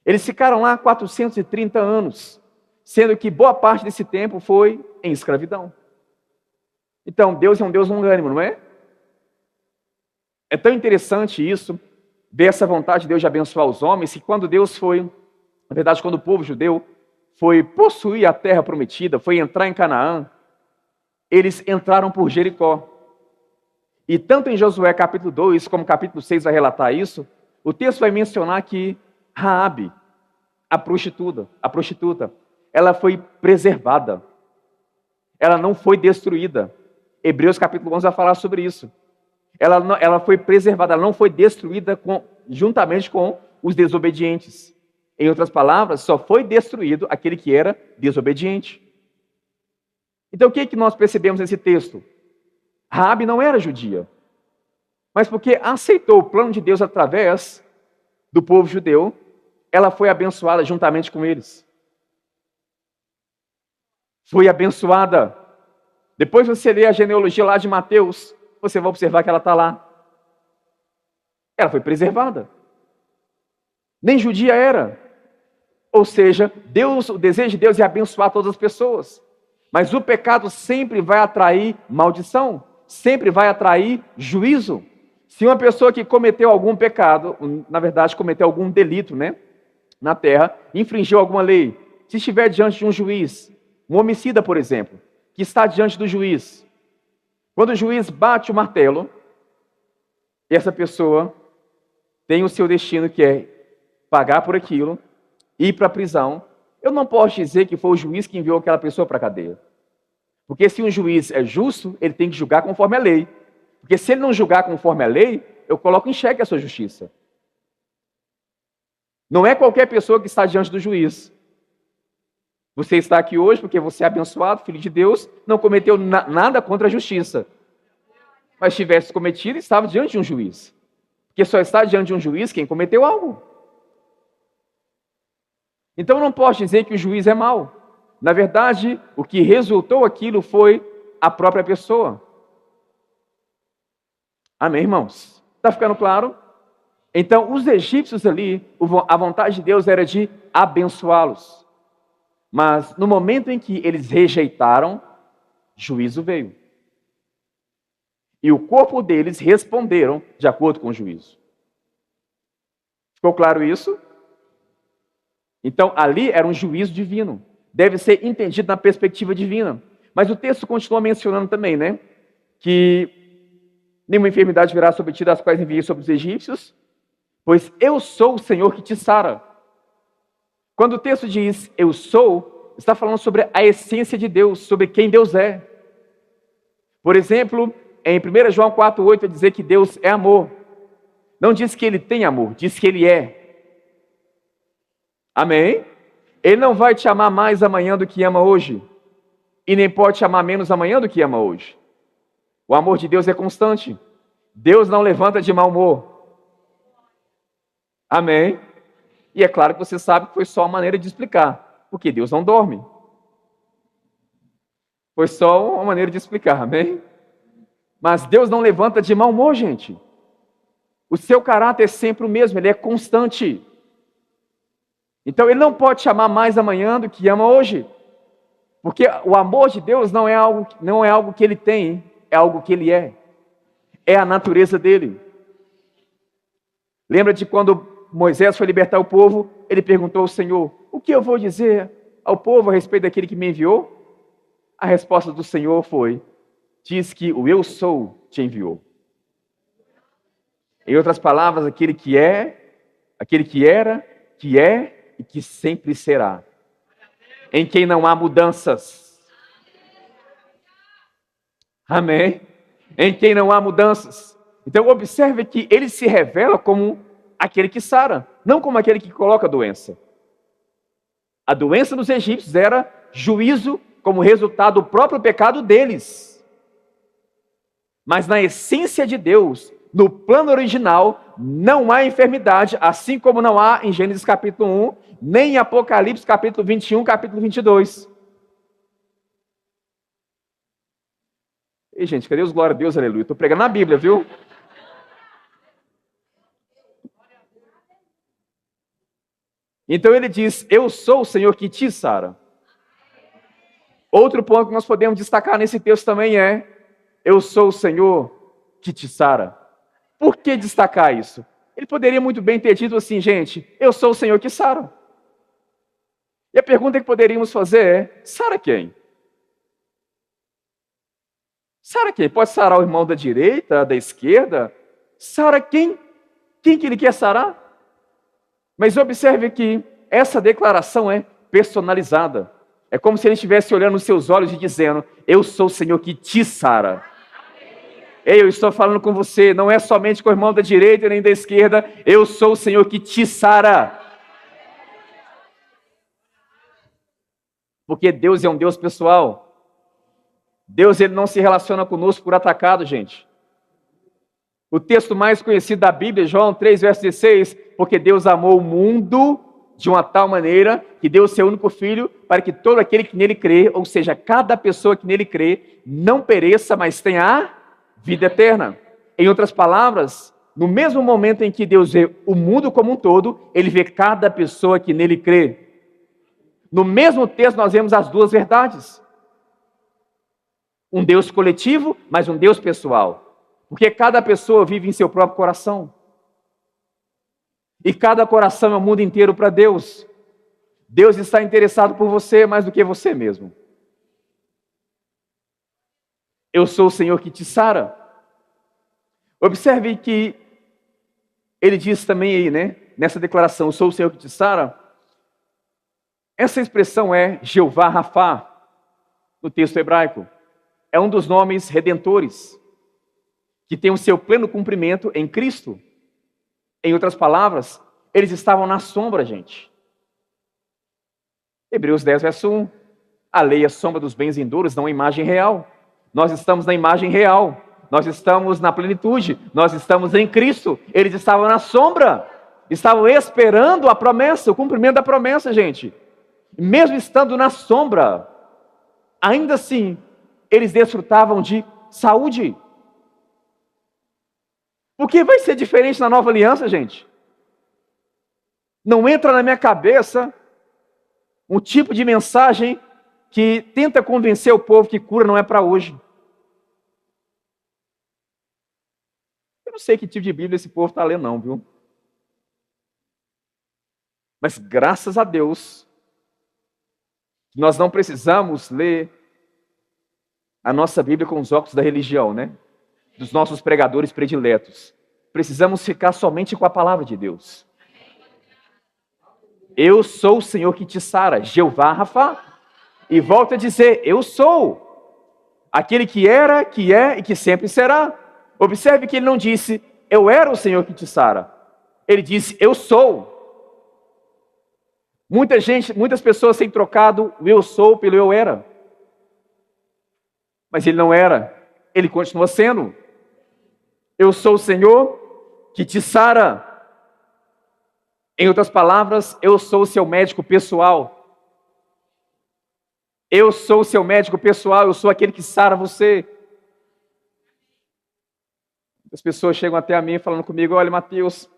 Eles ficaram lá 430 anos, sendo que boa parte desse tempo foi em escravidão. Então, Deus é um Deus longânimo, não é? É tão interessante isso, ver essa vontade de Deus de abençoar os homens, que quando Deus foi, na verdade, quando o povo judeu foi possuir a terra prometida, foi entrar em Canaã, eles entraram por Jericó. E tanto em Josué capítulo 2, como capítulo 6 vai relatar isso, o texto vai mencionar que Raabe, a prostituta, ela foi preservada. Ela não foi destruída. Hebreus capítulo 11 vai falar sobre isso. Ela foi preservada, ela não foi destruída juntamente com os desobedientes. Em outras palavras, só foi destruído aquele que era desobediente. Então, o que é que nós percebemos nesse texto? Raabe não era judia, mas porque aceitou o plano de Deus através do povo judeu, ela foi abençoada juntamente com eles. Foi abençoada. Depois você lê a genealogia lá de Mateus, você vai observar que ela está lá. Ela foi preservada. Nem judia era. Ou seja, o desejo de Deus é abençoar todas as pessoas. Mas o pecado sempre vai atrair maldição. Sempre vai atrair juízo. Se uma pessoa que cometeu algum pecado, na verdade cometeu algum delito, na terra, infringiu alguma lei, se estiver diante de um juiz, um homicida, por exemplo, que está diante do juiz, quando o juiz bate o martelo, essa pessoa tem o seu destino, que é pagar por aquilo, ir para a prisão. Eu não posso dizer que foi o juiz que enviou aquela pessoa para a cadeia. Porque se um juiz é justo, ele tem que julgar conforme a lei. Porque se ele não julgar conforme a lei, eu coloco em xeque a sua justiça. Não é qualquer pessoa que está diante do juiz. Você está aqui hoje porque você é abençoado, filho de Deus, não cometeu nada contra a justiça. Mas tivesse cometido, estava diante de um juiz. Porque só está diante de um juiz quem cometeu algo. Então eu não posso dizer que o juiz é mau. Na verdade, o que resultou aquilo foi a própria pessoa. Amém, irmãos? Está ficando claro? Então, os egípcios ali, a vontade de Deus era de abençoá-los. Mas no momento em que eles rejeitaram, juízo veio. E o corpo deles responderam de acordo com o juízo. Ficou claro isso? Então, ali era um juízo divino. Deve ser entendido na perspectiva divina. Mas o texto continua mencionando também, né? Que nenhuma enfermidade virá sobre ti, das quais enviei sobre os egípcios, pois eu sou o Senhor que te sara. Quando o texto diz eu sou, está falando sobre a essência de Deus, sobre quem Deus é. Por exemplo, em 1 João 4,8 vai dizer que Deus é amor. Não diz que ele tem amor, diz que ele é. Amém? Ele não vai te amar mais amanhã do que ama hoje. E nem pode te amar menos amanhã do que ama hoje. O amor de Deus é constante. Deus não levanta de mau humor. Amém? E é claro que você sabe que foi só uma maneira de explicar. Porque Deus não dorme. Foi só uma maneira de explicar, amém? Mas Deus não levanta de mau humor, gente. O seu caráter é sempre o mesmo, ele é constante. Então ele não pode te amar mais amanhã do que ama hoje. Porque o amor de Deus não é algo que ele tem, é algo que ele é. É a natureza dele. Lembra de quando Moisés foi libertar o povo, ele perguntou ao Senhor, o que eu vou dizer ao povo a respeito daquele que me enviou? A resposta do Senhor foi, diz que o eu sou te enviou. Em outras palavras, aquele que é, aquele que era, que é e que sempre será. Em quem não há mudanças. Amém? Em quem não há mudanças. Então observe que ele se revela como aquele que sara, não como aquele que coloca a doença. A doença dos egípcios era juízo como resultado do próprio pecado deles. Mas na essência de Deus, no plano original, não há enfermidade, assim como não há em Gênesis capítulo 1, nem em Apocalipse capítulo 21, capítulo 22. Ei, gente, cadê os glória a Deus, aleluia? Estou pregando na Bíblia, viu? Então ele diz, eu sou o Senhor que te sara. Outro ponto que nós podemos destacar nesse texto também é, eu sou o Senhor que te sara. Por que destacar isso? Ele poderia muito bem ter dito assim, gente, eu sou o Senhor que sara. E a pergunta que poderíamos fazer é, sara quem? Sara quem? Pode sarar o irmão da direita, da esquerda? Sara quem? Quem que ele quer sarar? Mas observe que essa declaração é personalizada. É como se ele estivesse olhando nos seus olhos e dizendo, eu sou o Senhor que te sara. Ei, eu estou falando com você, não é somente com o irmão da direita nem da esquerda, eu sou o Senhor que te sara. Porque Deus é um Deus pessoal. Deus ele não se relaciona conosco por atacado, gente. O texto mais conhecido da Bíblia, João 3, verso 16, porque Deus amou o mundo de uma tal maneira que deu o seu único filho para que todo aquele que nele crê, ou seja, cada pessoa que nele crê, não pereça, mas tenha a vida eterna. Em outras palavras, no mesmo momento em que Deus vê o mundo como um todo, ele vê cada pessoa que nele crê. No mesmo texto nós vemos as duas verdades. Um Deus coletivo, mas um Deus pessoal. Porque cada pessoa vive em seu próprio coração. E cada coração é o mundo inteiro para Deus. Deus está interessado por você mais do que você mesmo. Eu sou o Senhor que te sara. Observe que ele diz também aí, né? Nessa declaração, eu sou o Senhor que te sara. Essa expressão é Jeová Rafá, no texto hebraico. é um dos nomes redentores, que tem o seu pleno cumprimento em Cristo. Em outras palavras, eles estavam na sombra, gente. Hebreus 10, verso 1. A lei é a sombra dos bens vindouros, não a imagem real. Nós estamos na imagem real. Nós estamos na plenitude. Nós estamos em Cristo. Eles estavam na sombra. Estavam esperando a promessa, o cumprimento da promessa, gente. Mesmo estando na sombra, ainda assim, eles desfrutavam de saúde. O que vai ser diferente na nova aliança, gente? Não entra na minha cabeça um tipo de mensagem que tenta convencer o povo que cura não é para hoje. Eu não sei que tipo de Bíblia esse povo está lendo não, viu? Mas graças a Deus, nós não precisamos ler a nossa Bíblia com os óculos da religião, né? Dos nossos pregadores prediletos. Precisamos ficar somente com a palavra de Deus. Eu sou o Senhor que te sara, Jeová Rafa. E volta a dizer, eu sou aquele que era, que é e que sempre será. Observe que ele não disse, eu era o Senhor que te sara. Ele disse, eu sou. Muitas pessoas têm trocado o eu sou pelo eu era. Mas ele não era, ele continua sendo. Eu sou o Senhor que te sara. Em outras palavras, eu sou o seu médico pessoal. Eu sou o seu médico pessoal, eu sou aquele que sara você. As pessoas chegam até a mim falando comigo, olha, Mateus,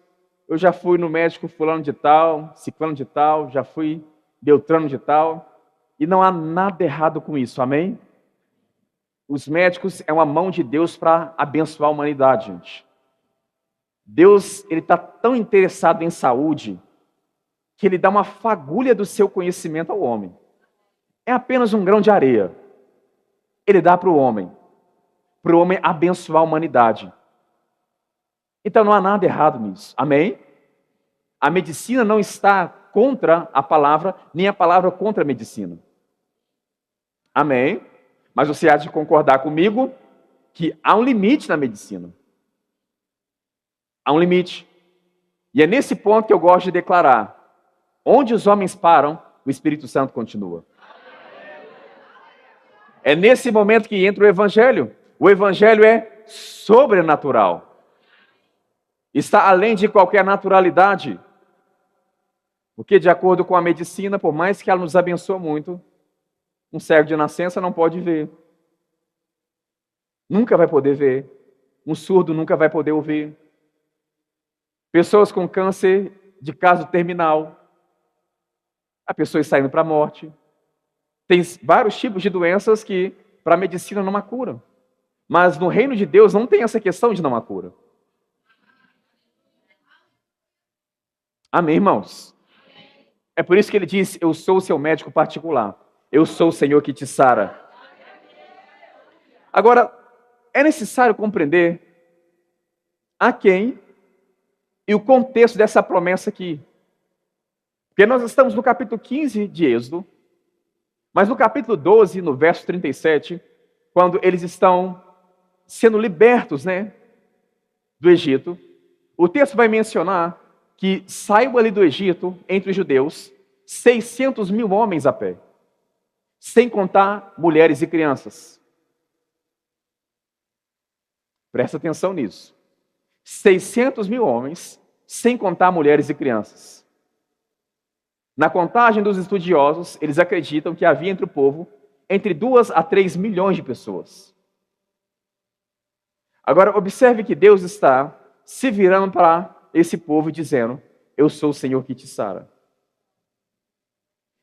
eu já fui no médico fulano de tal, ciclano de tal, já fui beltrano de tal, e não há nada errado com isso, amém? Os médicos é uma mão de Deus para abençoar a humanidade, gente. Deus, ele está tão interessado em saúde, que ele dá uma fagulha do seu conhecimento ao homem. É apenas um grão de areia. Ele dá para o homem abençoar a humanidade. Então não há nada errado nisso. Amém? A medicina não está contra a palavra, nem a palavra contra a medicina. Amém? Mas você há de concordar comigo que há um limite na medicina. Há um limite. E é nesse ponto que eu gosto de declarar. Onde os homens param, o Espírito Santo continua. É nesse momento que entra o Evangelho. O Evangelho é sobrenatural. Está além de qualquer naturalidade. Porque, de acordo com a medicina, por mais que ela nos abençoe muito, um cego de nascença não pode ver. Nunca vai poder ver. Um surdo nunca vai poder ouvir. Pessoas com câncer de caso terminal. A pessoa está indo para a morte. Tem vários tipos de doenças que para a medicina não há cura. Mas no reino de Deus não tem essa questão de não há cura. Amém, irmãos? É por isso que ele diz, eu sou o seu médico particular. Eu sou o Senhor que te sara. Agora, é necessário compreender a quem e o contexto dessa promessa aqui. Porque nós estamos no capítulo 15 de Êxodo, mas no capítulo 12, no verso 37, quando eles estão sendo libertos, do Egito, o texto vai mencionar que saiu ali do Egito, entre os judeus, 600 mil homens a pé, sem contar mulheres e crianças. Presta atenção nisso. 600 mil homens, sem contar mulheres e crianças. Na contagem dos estudiosos, eles acreditam que havia entre o povo entre 2 a 3 milhões de pessoas. Agora, observe que Deus está se virando para esse povo e dizendo, eu sou o Senhor que te sara.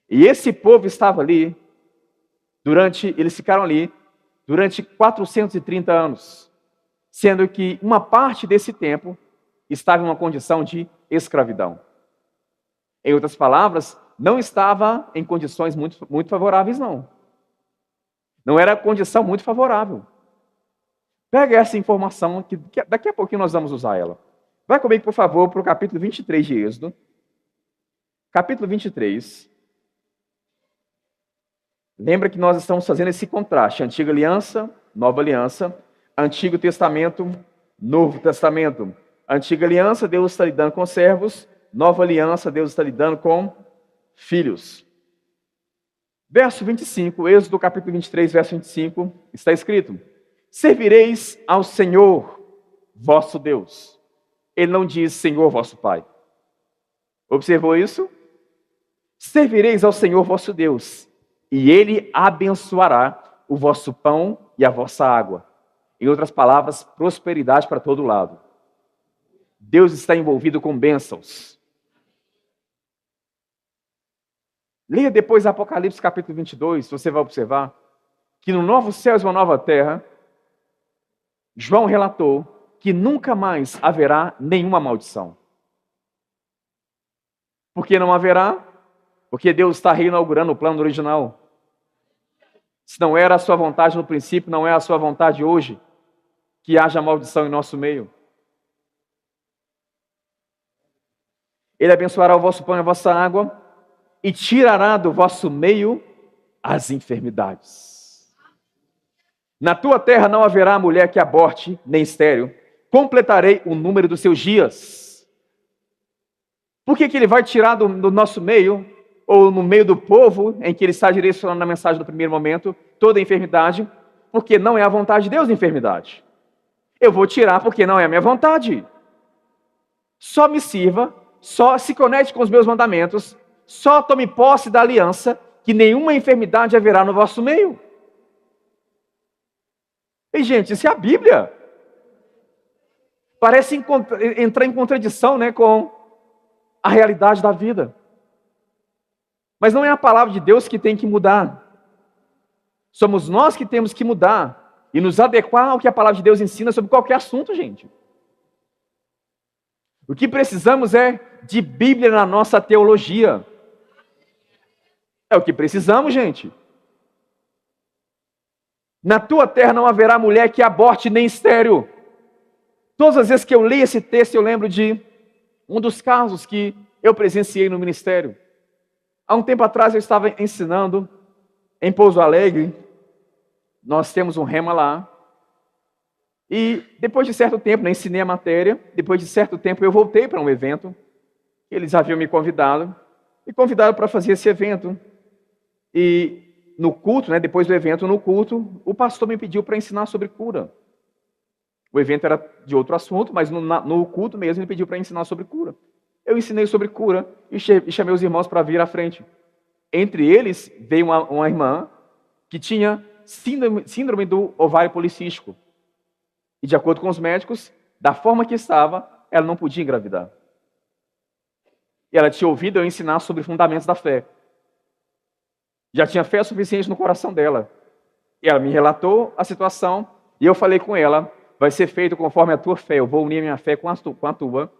E esse povo estava ali, eles ficaram ali durante 430 anos, sendo que uma parte desse tempo estava em uma condição de escravidão. Em outras palavras, não estava em condições muito favoráveis, não. Não era condição muito favorável. Pega essa informação, que daqui a pouquinho nós vamos usar ela. Vai comigo, por favor, para o capítulo 23 de Êxodo. Capítulo 23. Lembra que nós estamos fazendo esse contraste, antiga aliança Nova aliança. Antigo Testamento, Novo Testamento. Antiga aliança, Deus está lidando com servos. Nova aliança, Deus está lidando com filhos. Verso 25, Êxodo capítulo 23, verso 25, está escrito: servireis ao Senhor, vosso Deus. Ele não diz Senhor, vosso Pai. Observou isso? Servireis ao Senhor, vosso Deus, e Ele abençoará o vosso pão e a vossa água. Em outras palavras, prosperidade para todo lado. Deus está envolvido com bênçãos. Leia depois Apocalipse capítulo 22, você vai observar que no novo céu e uma nova terra, João relatou que nunca mais haverá nenhuma maldição. Por que não haverá? Porque Deus está reinaugurando o plano original. Se não era a sua vontade no princípio, não é a sua vontade hoje que haja maldição em nosso meio. Ele abençoará o vosso pão e a vossa água e tirará do vosso meio as enfermidades. Na tua terra não haverá mulher que aborte, nem estéril. Completarei o número dos seus dias. Por que ele vai tirar do nosso meio, ou no meio do povo, em que ele está direcionando a mensagem no primeiro momento, toda a enfermidade? Porque não é a vontade de Deus a enfermidade. Eu vou tirar porque não é a minha vontade. Só me sirva, só se conecte com os meus mandamentos, só tome posse da aliança, que nenhuma enfermidade haverá no vosso meio. E, gente, isso é a Bíblia. Parece entrar em contradição, né, com a realidade da vida. Mas não é a palavra de Deus que tem que mudar. Somos nós que temos que mudar e nos adequar ao que a palavra de Deus ensina sobre qualquer assunto, gente. O que precisamos é de Bíblia na nossa teologia. É o que precisamos, gente. Na tua terra não haverá mulher que aborte nem estéril. Todas as vezes que eu leio esse texto, eu lembro de um dos casos que eu presenciei no ministério. Há um tempo atrás eu estava ensinando em Pouso Alegre. Nós temos um rema lá. E depois de certo tempo, né, ensinei a matéria. Depois de certo tempo eu voltei para um evento. Eles haviam me convidado. Me convidaram para fazer esse evento. E no culto, né, depois do evento, no culto, o pastor me pediu para ensinar sobre cura. O evento era de outro assunto, mas no culto mesmo ele pediu para ensinar sobre cura. Eu ensinei sobre cura e chamei os irmãos para vir à frente. Entre eles veio uma irmã que tinha síndrome do ovário policístico. E de acordo com os médicos, da forma que estava, ela não podia engravidar. E ela tinha ouvido eu ensinar sobre fundamentos da fé. Já tinha fé suficiente no coração dela. E ela me relatou a situação e eu falei com ela: vai ser feito conforme a tua fé. Eu vou unir a minha fé com a tua.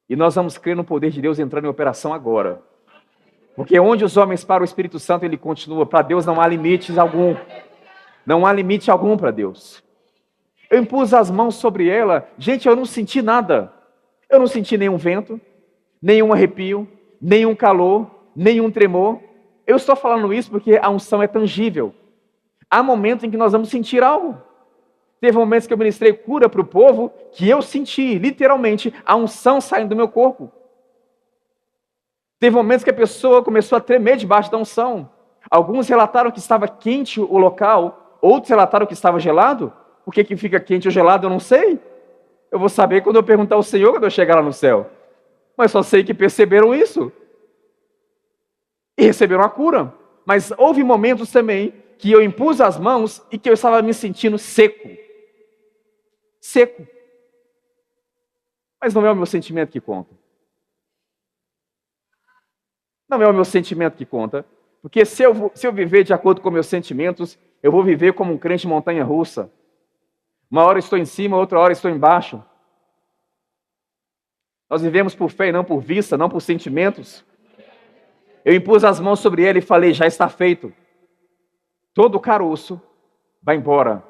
E nós vamos crer no poder de Deus entrando em operação agora. Porque onde os homens param, o Espírito Santo ele continua. Para Deus não há limites algum. Não há limite algum para Deus. Eu impus as mãos sobre ela. Gente, eu não senti nada. Eu não senti nenhum vento, nenhum arrepio, nenhum calor, nenhum tremor. Eu estou falando isso porque a unção é tangível. Há momentos em que nós vamos sentir algo. Teve momentos que eu ministrei cura para o povo, que eu senti, literalmente, a unção saindo do meu corpo. Teve momentos que a pessoa começou a tremer debaixo da unção. Alguns relataram que estava quente o local, outros relataram que estava gelado. Por que fica quente ou gelado, eu não sei. Eu vou saber quando eu perguntar ao Senhor quando eu chegar lá no céu. Mas só sei que perceberam isso. E receberam a cura. Mas houve momentos também que eu impus as mãos e que eu estava me sentindo seco. Seco. Mas não é o meu sentimento que conta. Não é o meu sentimento que conta. Porque se eu viver de acordo com meus sentimentos, eu vou viver como um crente montanha-russa. Uma hora estou em cima, outra hora estou embaixo. Nós vivemos por fé e não por vista, não por sentimentos. Eu impus as mãos sobre ele e falei: já está feito. Todo o caroço vai embora.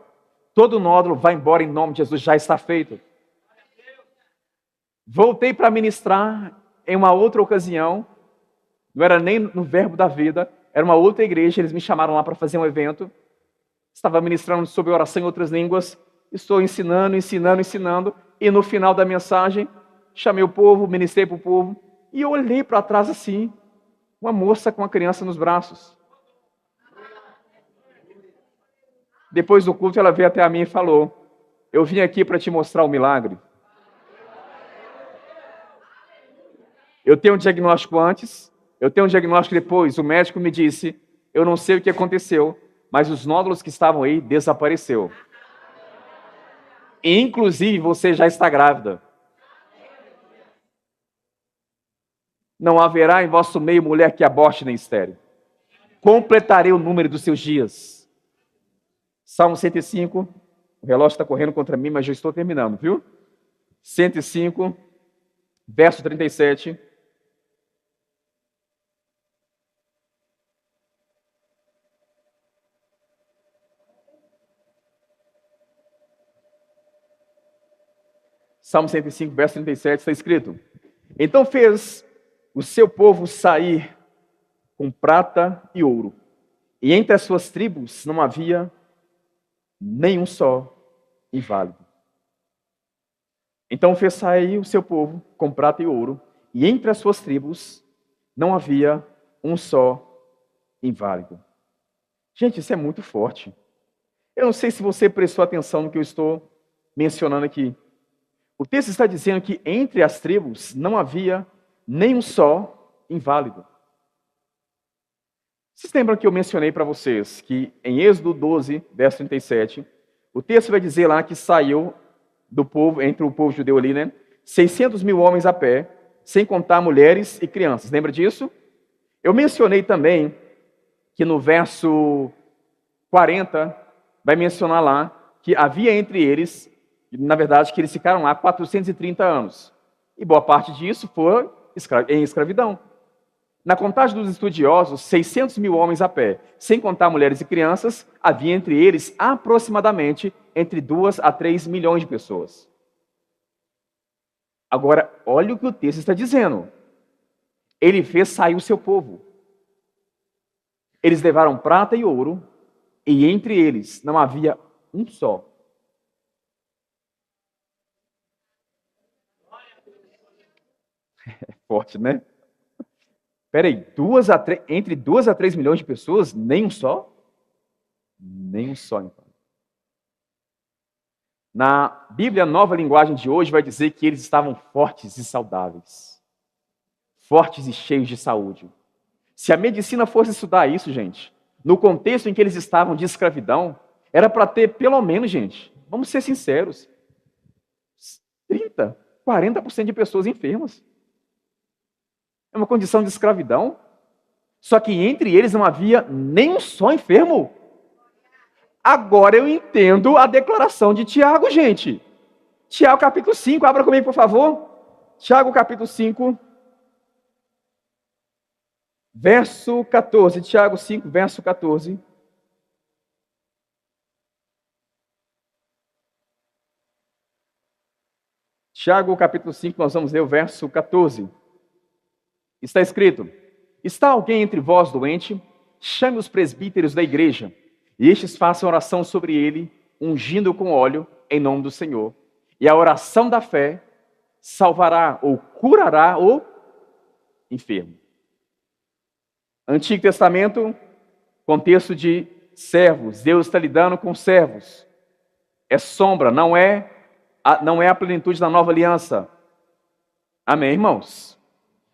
Todo nódulo vai embora em nome de Jesus, já está feito. Voltei para ministrar em uma outra ocasião. Não era nem no Verbo da Vida, era uma outra igreja, eles me chamaram lá para fazer um evento. Estava ministrando sobre oração em outras línguas. Estou ensinando, e no final da mensagem, chamei o povo, ministrei para o povo, e eu olhei para trás assim, uma moça com uma criança nos braços. Depois do culto, ela veio até mim e falou: eu vim aqui para te mostrar o milagre. Eu tenho um diagnóstico antes, eu tenho um diagnóstico depois. O médico me disse: eu não sei o que aconteceu, mas os nódulos que estavam aí desapareceram. Inclusive, você já está grávida. Não haverá em vosso meio mulher que aborte nem estéril. Completarei o número dos seus dias. Salmo 105. O relógio está correndo contra mim, mas já estou terminando, viu? 105, verso 37. Salmo 105, verso 37, está escrito: então fez o seu povo sair com prata e ouro, e entre as suas tribos não havia nenhum só inválido. Então fez sair o seu povo com prata e ouro, e entre as suas tribos não havia um só inválido. Gente, isso é muito forte. Eu não sei se você prestou atenção no que eu estou mencionando aqui. O texto está dizendo que entre as tribos não havia nenhum só inválido. Vocês lembram que eu mencionei para vocês que em Êxodo 12, verso 37, o texto vai dizer lá que saiu do povo, entre o povo judeu ali, 600 mil homens a pé, sem contar mulheres e crianças. Lembra disso? Eu mencionei também que no verso 40 vai mencionar lá que havia entre eles, na verdade, que eles ficaram lá 430 anos. E boa parte disso foi em escravidão. Na contagem dos estudiosos, 600 mil homens a pé, sem contar mulheres e crianças, havia entre eles aproximadamente entre 2 a 3 milhões de pessoas. Agora, olha o que o texto está dizendo. Ele fez sair o seu povo. Eles levaram prata e ouro, e entre eles não havia um só. É forte, né? Peraí, entre 2 a 3 milhões de pessoas, nem um só? Nem um só, então. Na Bíblia Nova Linguagem de hoje vai dizer que eles estavam fortes e saudáveis. Fortes e cheios de saúde. Se a medicina fosse estudar isso, gente, no contexto em que eles estavam de escravidão, era para ter pelo menos, gente, vamos ser sinceros, 30, 40% de pessoas enfermas. É uma condição de escravidão. Só que entre eles não havia nem um só enfermo. Agora eu entendo a declaração de Tiago, gente. Tiago capítulo 5, abra comigo, por favor. Tiago capítulo 5, verso 14. Tiago 5, verso 14. Tiago capítulo 5, nós vamos ler o verso 14. Está escrito: está alguém entre vós doente? Chame os presbíteros da igreja, e estes façam oração sobre ele, ungindo com óleo em nome do Senhor. E a oração da fé salvará ou curará o enfermo. Antigo Testamento, contexto de servos. Deus está lidando com servos. É sombra, não é a plenitude da nova aliança. Amém, irmãos?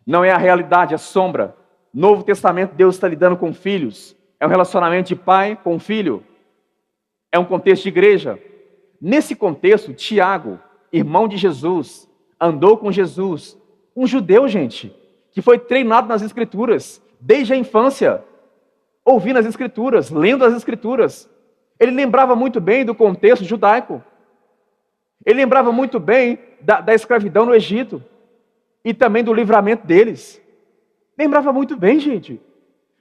Não é a realidade, é sombra. Novo Testamento, Deus está lidando com filhos. É um relacionamento de pai com filho. É um contexto de igreja. Nesse contexto, Tiago, irmão de Jesus, andou com Jesus. Um judeu, gente, que foi treinado nas Escrituras, desde a infância, ouvindo as Escrituras, lendo as Escrituras. Ele lembrava muito bem do contexto judaico. Ele lembrava muito bem da escravidão no Egito. E também do livramento deles. Lembrava muito bem, gente.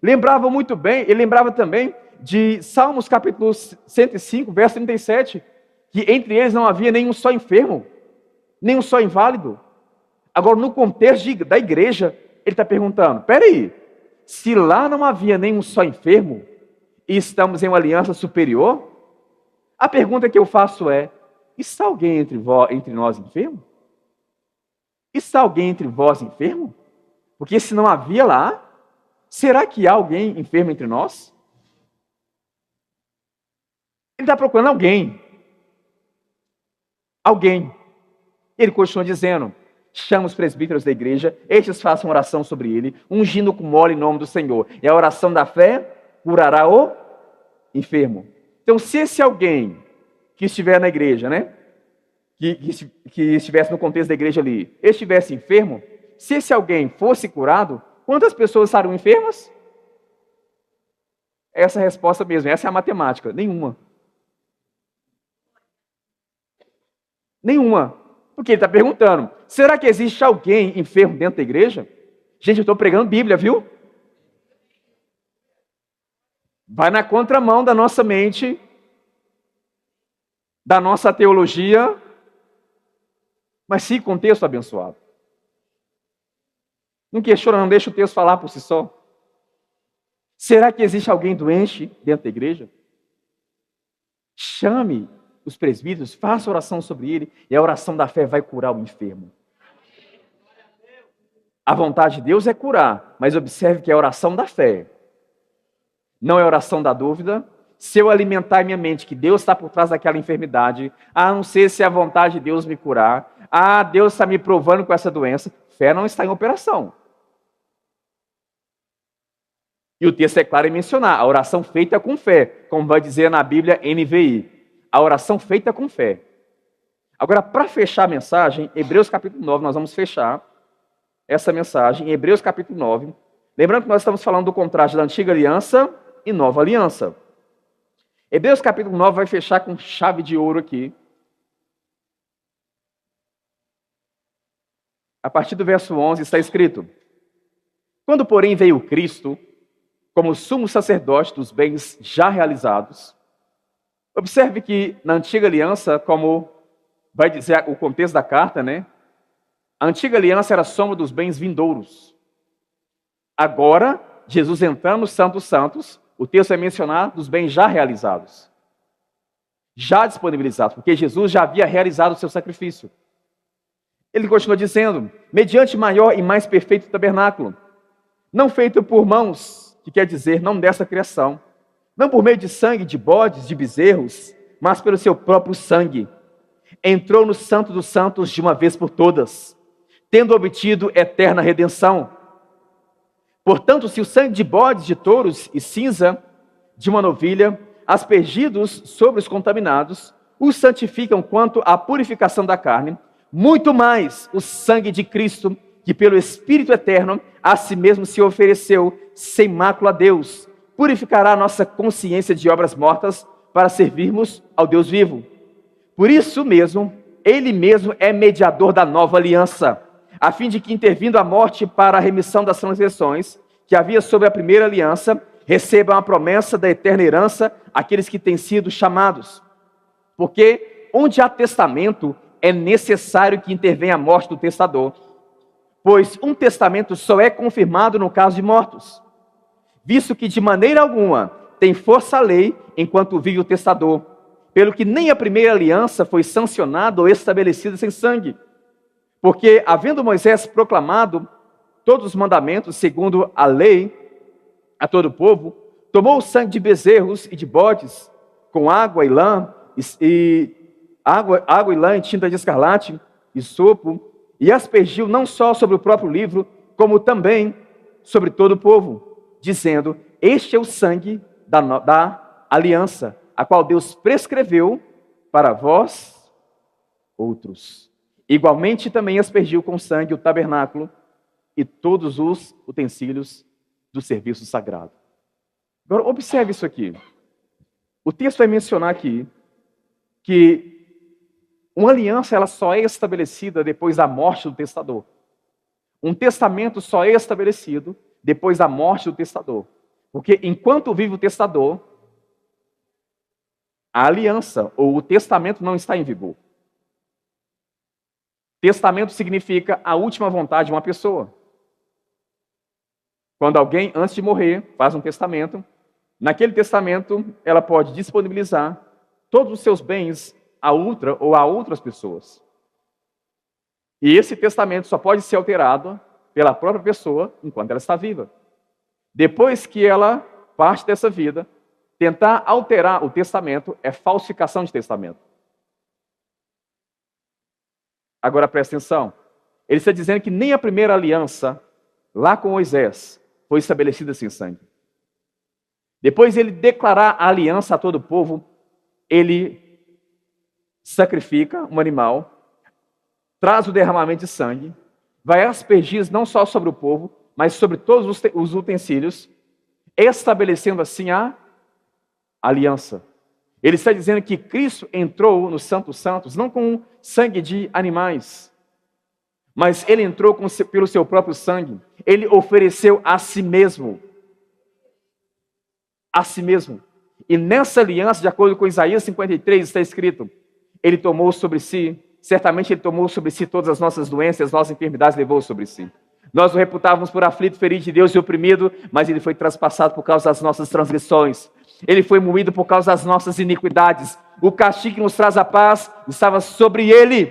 Lembrava muito bem, ele lembrava também de Salmos capítulo 105, verso 37, que entre eles não havia nenhum só enfermo, nenhum só inválido. Agora, no contexto da igreja, ele está perguntando, peraí, se lá não havia nenhum só enfermo, e estamos em uma aliança superior, A pergunta que eu faço é: está alguém entre nós enfermo? Está alguém entre vós enfermo? Porque se não havia lá, será que há alguém enfermo entre nós? Ele está procurando alguém. Alguém. Ele continua dizendo: chama os presbíteros da igreja, estes façam oração sobre ele, ungindo com óleo em nome do Senhor. E a oração da fé curará o enfermo. Então, se esse alguém que estiver na igreja, né? Que estivesse no contexto da igreja ali, estivesse enfermo, se esse alguém fosse curado, quantas pessoas estariam enfermas? Essa é a resposta mesmo, essa é a matemática. Nenhuma. Nenhuma. Porque ele está perguntando: será que existe alguém enfermo dentro da igreja? Gente, eu estou pregando Bíblia, viu? Vai na contramão da nossa mente, da nossa teologia, mas sim contexto abençoado. Não questiona, não deixa o texto falar por si só. Será que existe alguém doente dentro da igreja? Chame os presbíteros, faça oração sobre ele, e a oração da fé vai curar o enfermo. A vontade de Deus é curar, mas observe que é a oração da fé, não é a oração da dúvida. Se eu alimentar em minha mente que Deus está por trás daquela enfermidade, não sei se é a vontade de Deus me curar, Deus está me provando com essa doença, fé não está em operação. E o texto é claro em mencionar: a oração feita com fé, como vai dizer na Bíblia NVI. A oração feita com fé. Agora, para fechar a mensagem, Hebreus capítulo 9, nós vamos fechar essa mensagem em Hebreus capítulo 9. Lembrando que nós estamos falando do contraste da antiga aliança e nova aliança. Hebreus capítulo 9 vai fechar com chave de ouro aqui. A partir do verso 11 está escrito: quando, porém, veio Cristo, como sumo sacerdote dos bens já realizados. Observe que na antiga aliança, como vai dizer o contexto da carta, né? A antiga aliança era a soma dos bens vindouros. Agora, Jesus entrando no Santo dos Santos, o texto vai mencionar dos bens já realizados. Já disponibilizados, porque Jesus já havia realizado o seu sacrifício. Ele continua dizendo: mediante maior e mais perfeito tabernáculo, não feito por mãos, que quer dizer não dessa criação, não por meio de sangue de bodes, de bezerros, mas pelo seu próprio sangue, entrou no Santo dos Santos de uma vez por todas, tendo obtido eterna redenção. Portanto, se o sangue de bodes, de touros e cinza de uma novilha, aspergidos sobre os contaminados, os santificam quanto à purificação da carne, muito mais o sangue de Cristo, que pelo Espírito eterno a si mesmo se ofereceu sem mácula a Deus, purificará a nossa consciência de obras mortas para servirmos ao Deus vivo. Por isso mesmo, ele mesmo é mediador da nova aliança, a fim de que, intervindo a morte para a remissão das transgressões que havia sobre a primeira aliança, recebam a promessa da eterna herança aqueles que têm sido chamados. Porque onde há testamento, é necessário que intervenha a morte do testador, pois um testamento só é confirmado no caso de mortos, visto que de maneira alguma tem força a lei enquanto vive o testador, pelo que nem a primeira aliança foi sancionada ou estabelecida sem sangue. Porque, havendo Moisés proclamado todos os mandamentos segundo a lei a todo o povo, tomou o sangue de bezerros e de bodes, com água e lã, água e lã em tinta de escarlate e sopo, e aspergiu não só sobre o próprio livro, como também sobre todo o povo, dizendo: este é o sangue da aliança, a qual Deus prescreveu para vós outros. Igualmente também aspergiu com sangue o tabernáculo e todos os utensílios do serviço sagrado. Agora, observe isso aqui. O texto vai mencionar aqui que uma aliança ela só é estabelecida depois da morte do testador. Um testamento só é estabelecido depois da morte do testador. Porque enquanto vive o testador, a aliança ou o testamento não está em vigor. Testamento significa a última vontade de uma pessoa. Quando alguém, antes de morrer, faz um testamento, naquele testamento ela pode disponibilizar todos os seus bens a outra ou a outras pessoas. E esse testamento só pode ser alterado pela própria pessoa enquanto ela está viva. Depois que ela parte dessa vida, tentar alterar o testamento é falsificação de testamento. Agora presta atenção. Ele está dizendo que nem a primeira aliança, lá com Moisés, foi estabelecida sem sangue. Depois de ele declarar a aliança a todo o povo, ele sacrifica um animal, traz o derramamento de sangue, vai aspergir não só sobre o povo, mas sobre todos os utensílios, estabelecendo assim a aliança. Ele está dizendo que Cristo entrou no Santo Santos, não com sangue de animais, mas ele entrou pelo seu próprio sangue. Ele ofereceu a si mesmo. A si mesmo. E nessa aliança, de acordo com Isaías 53, está escrito: ele tomou sobre si, certamente ele tomou sobre si todas as nossas doenças, as nossas enfermidades levou sobre si. Nós o reputávamos por aflito, ferido de Deus e oprimido, mas ele foi traspassado por causa das nossas transgressões. Ele foi moído por causa das nossas iniquidades. O castigo que nos traz a paz estava sobre ele.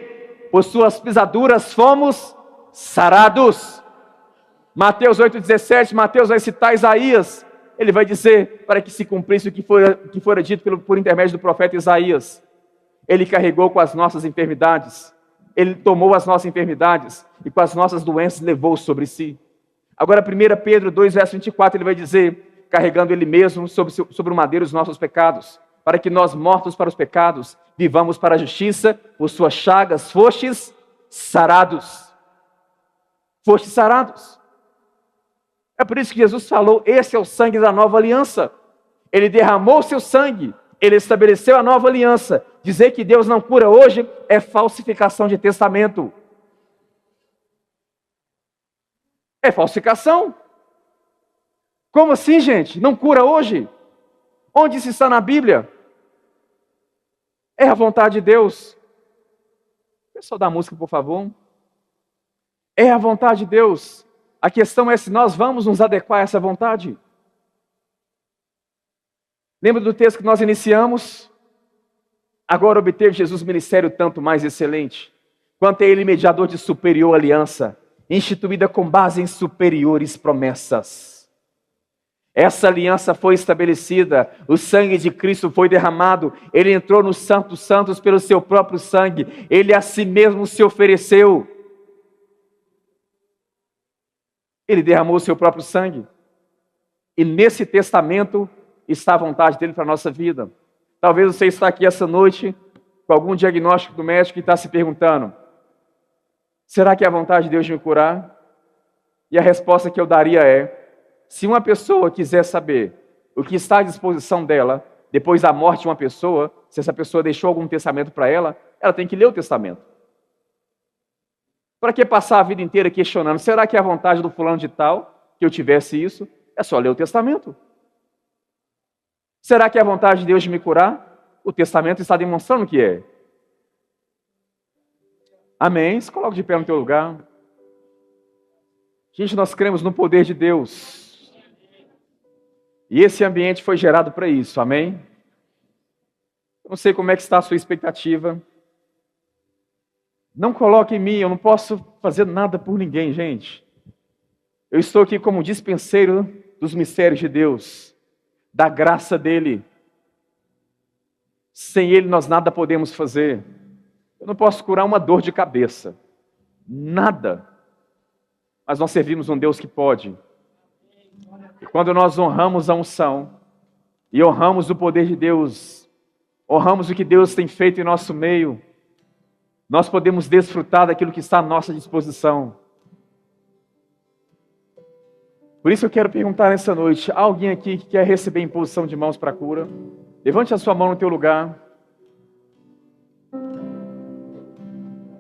Por suas pisaduras fomos sarados. Mateus 8,17, Mateus vai citar Isaías. Ele vai dizer, para que se cumprisse o que fora dito por intermédio do profeta Isaías. Ele carregou com as nossas enfermidades. Ele tomou as nossas enfermidades e com as nossas doenças levou sobre si. Agora 1 Pedro 2, verso 24, ele vai dizer: carregando ele mesmo sobre o madeiro os nossos pecados, para que nós, mortos para os pecados, vivamos para a justiça. Por suas chagas fostes sarados. Fostes sarados. É por isso que Jesus falou: esse é o sangue da nova aliança. Ele derramou o seu sangue, ele estabeleceu a nova aliança. Dizer que Deus não cura hoje é falsificação de testamento. É falsificação. Como assim, gente? Não cura hoje? Onde isso está na Bíblia? É a vontade de Deus. Pessoal da música, por favor. É a vontade de Deus. A questão é se nós vamos nos adequar a essa vontade. Lembra do texto que nós iniciamos? Agora obteve Jesus ministério tanto mais excelente, quanto é ele mediador de superior aliança, instituída com base em superiores promessas. Essa aliança foi estabelecida, o sangue de Cristo foi derramado, ele entrou no Santo Santos pelo seu próprio sangue, ele a si mesmo se ofereceu. Ele derramou o seu próprio sangue. E nesse testamento está a vontade dele para a nossa vida. Talvez você está aqui essa noite com algum diagnóstico do médico e está se perguntando: será que é a vontade de Deus de me curar? E a resposta que eu daria é: se uma pessoa quiser saber o que está à disposição dela, depois da morte de uma pessoa, se essa pessoa deixou algum testamento para ela, ela tem que ler o testamento. Para que passar a vida inteira questionando: será que é a vontade do fulano de tal que eu tivesse isso? É só ler o testamento. Será que é a vontade de Deus de me curar? O testamento está demonstrando que é. Amém? Se coloque de pé no teu lugar. Gente, nós cremos no poder de Deus. E esse ambiente foi gerado para isso, amém? Eu não sei como é que está a sua expectativa. Não coloque em mim, eu não posso fazer nada por ninguém, gente. Eu estou aqui como dispenseiro dos mistérios de Deus, da graça dele. Sem ele nós nada podemos fazer. Eu não posso curar uma dor de cabeça, nada. Mas nós servimos um Deus que pode. E quando nós honramos a unção, e honramos o poder de Deus, honramos o que Deus tem feito em nosso meio, nós podemos desfrutar daquilo que está à nossa disposição. Por isso eu quero perguntar nessa noite: há alguém aqui que quer receber imposição de mãos para a cura? Levante a sua mão no teu lugar.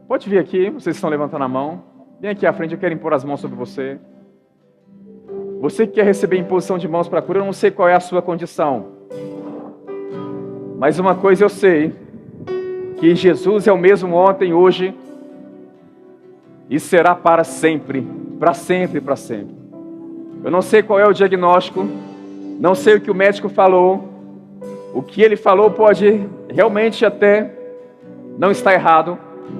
Pode vir aqui, vocês estão levantando a mão. Vem aqui à frente, eu quero impor as mãos sobre você. Você que quer receber imposição de mãos para a cura, eu não sei qual é a sua condição. Mas uma coisa eu sei: que Jesus é o mesmo ontem, hoje e será para sempre. Para sempre, para sempre. Eu não sei qual é o diagnóstico, não sei o que o médico falou. O que ele falou pode realmente até não está errado,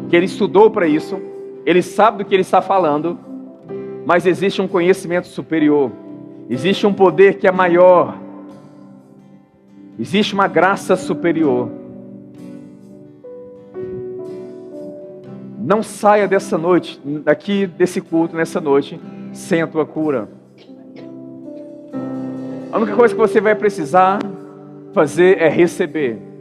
que ele estudou para isso, ele sabe do que ele está falando, mas existe um conhecimento superior, existe um poder que é maior, existe uma graça superior. Não saia dessa noite, daqui desse culto, nessa noite, sem a tua cura. A única coisa que você vai precisar fazer é receber.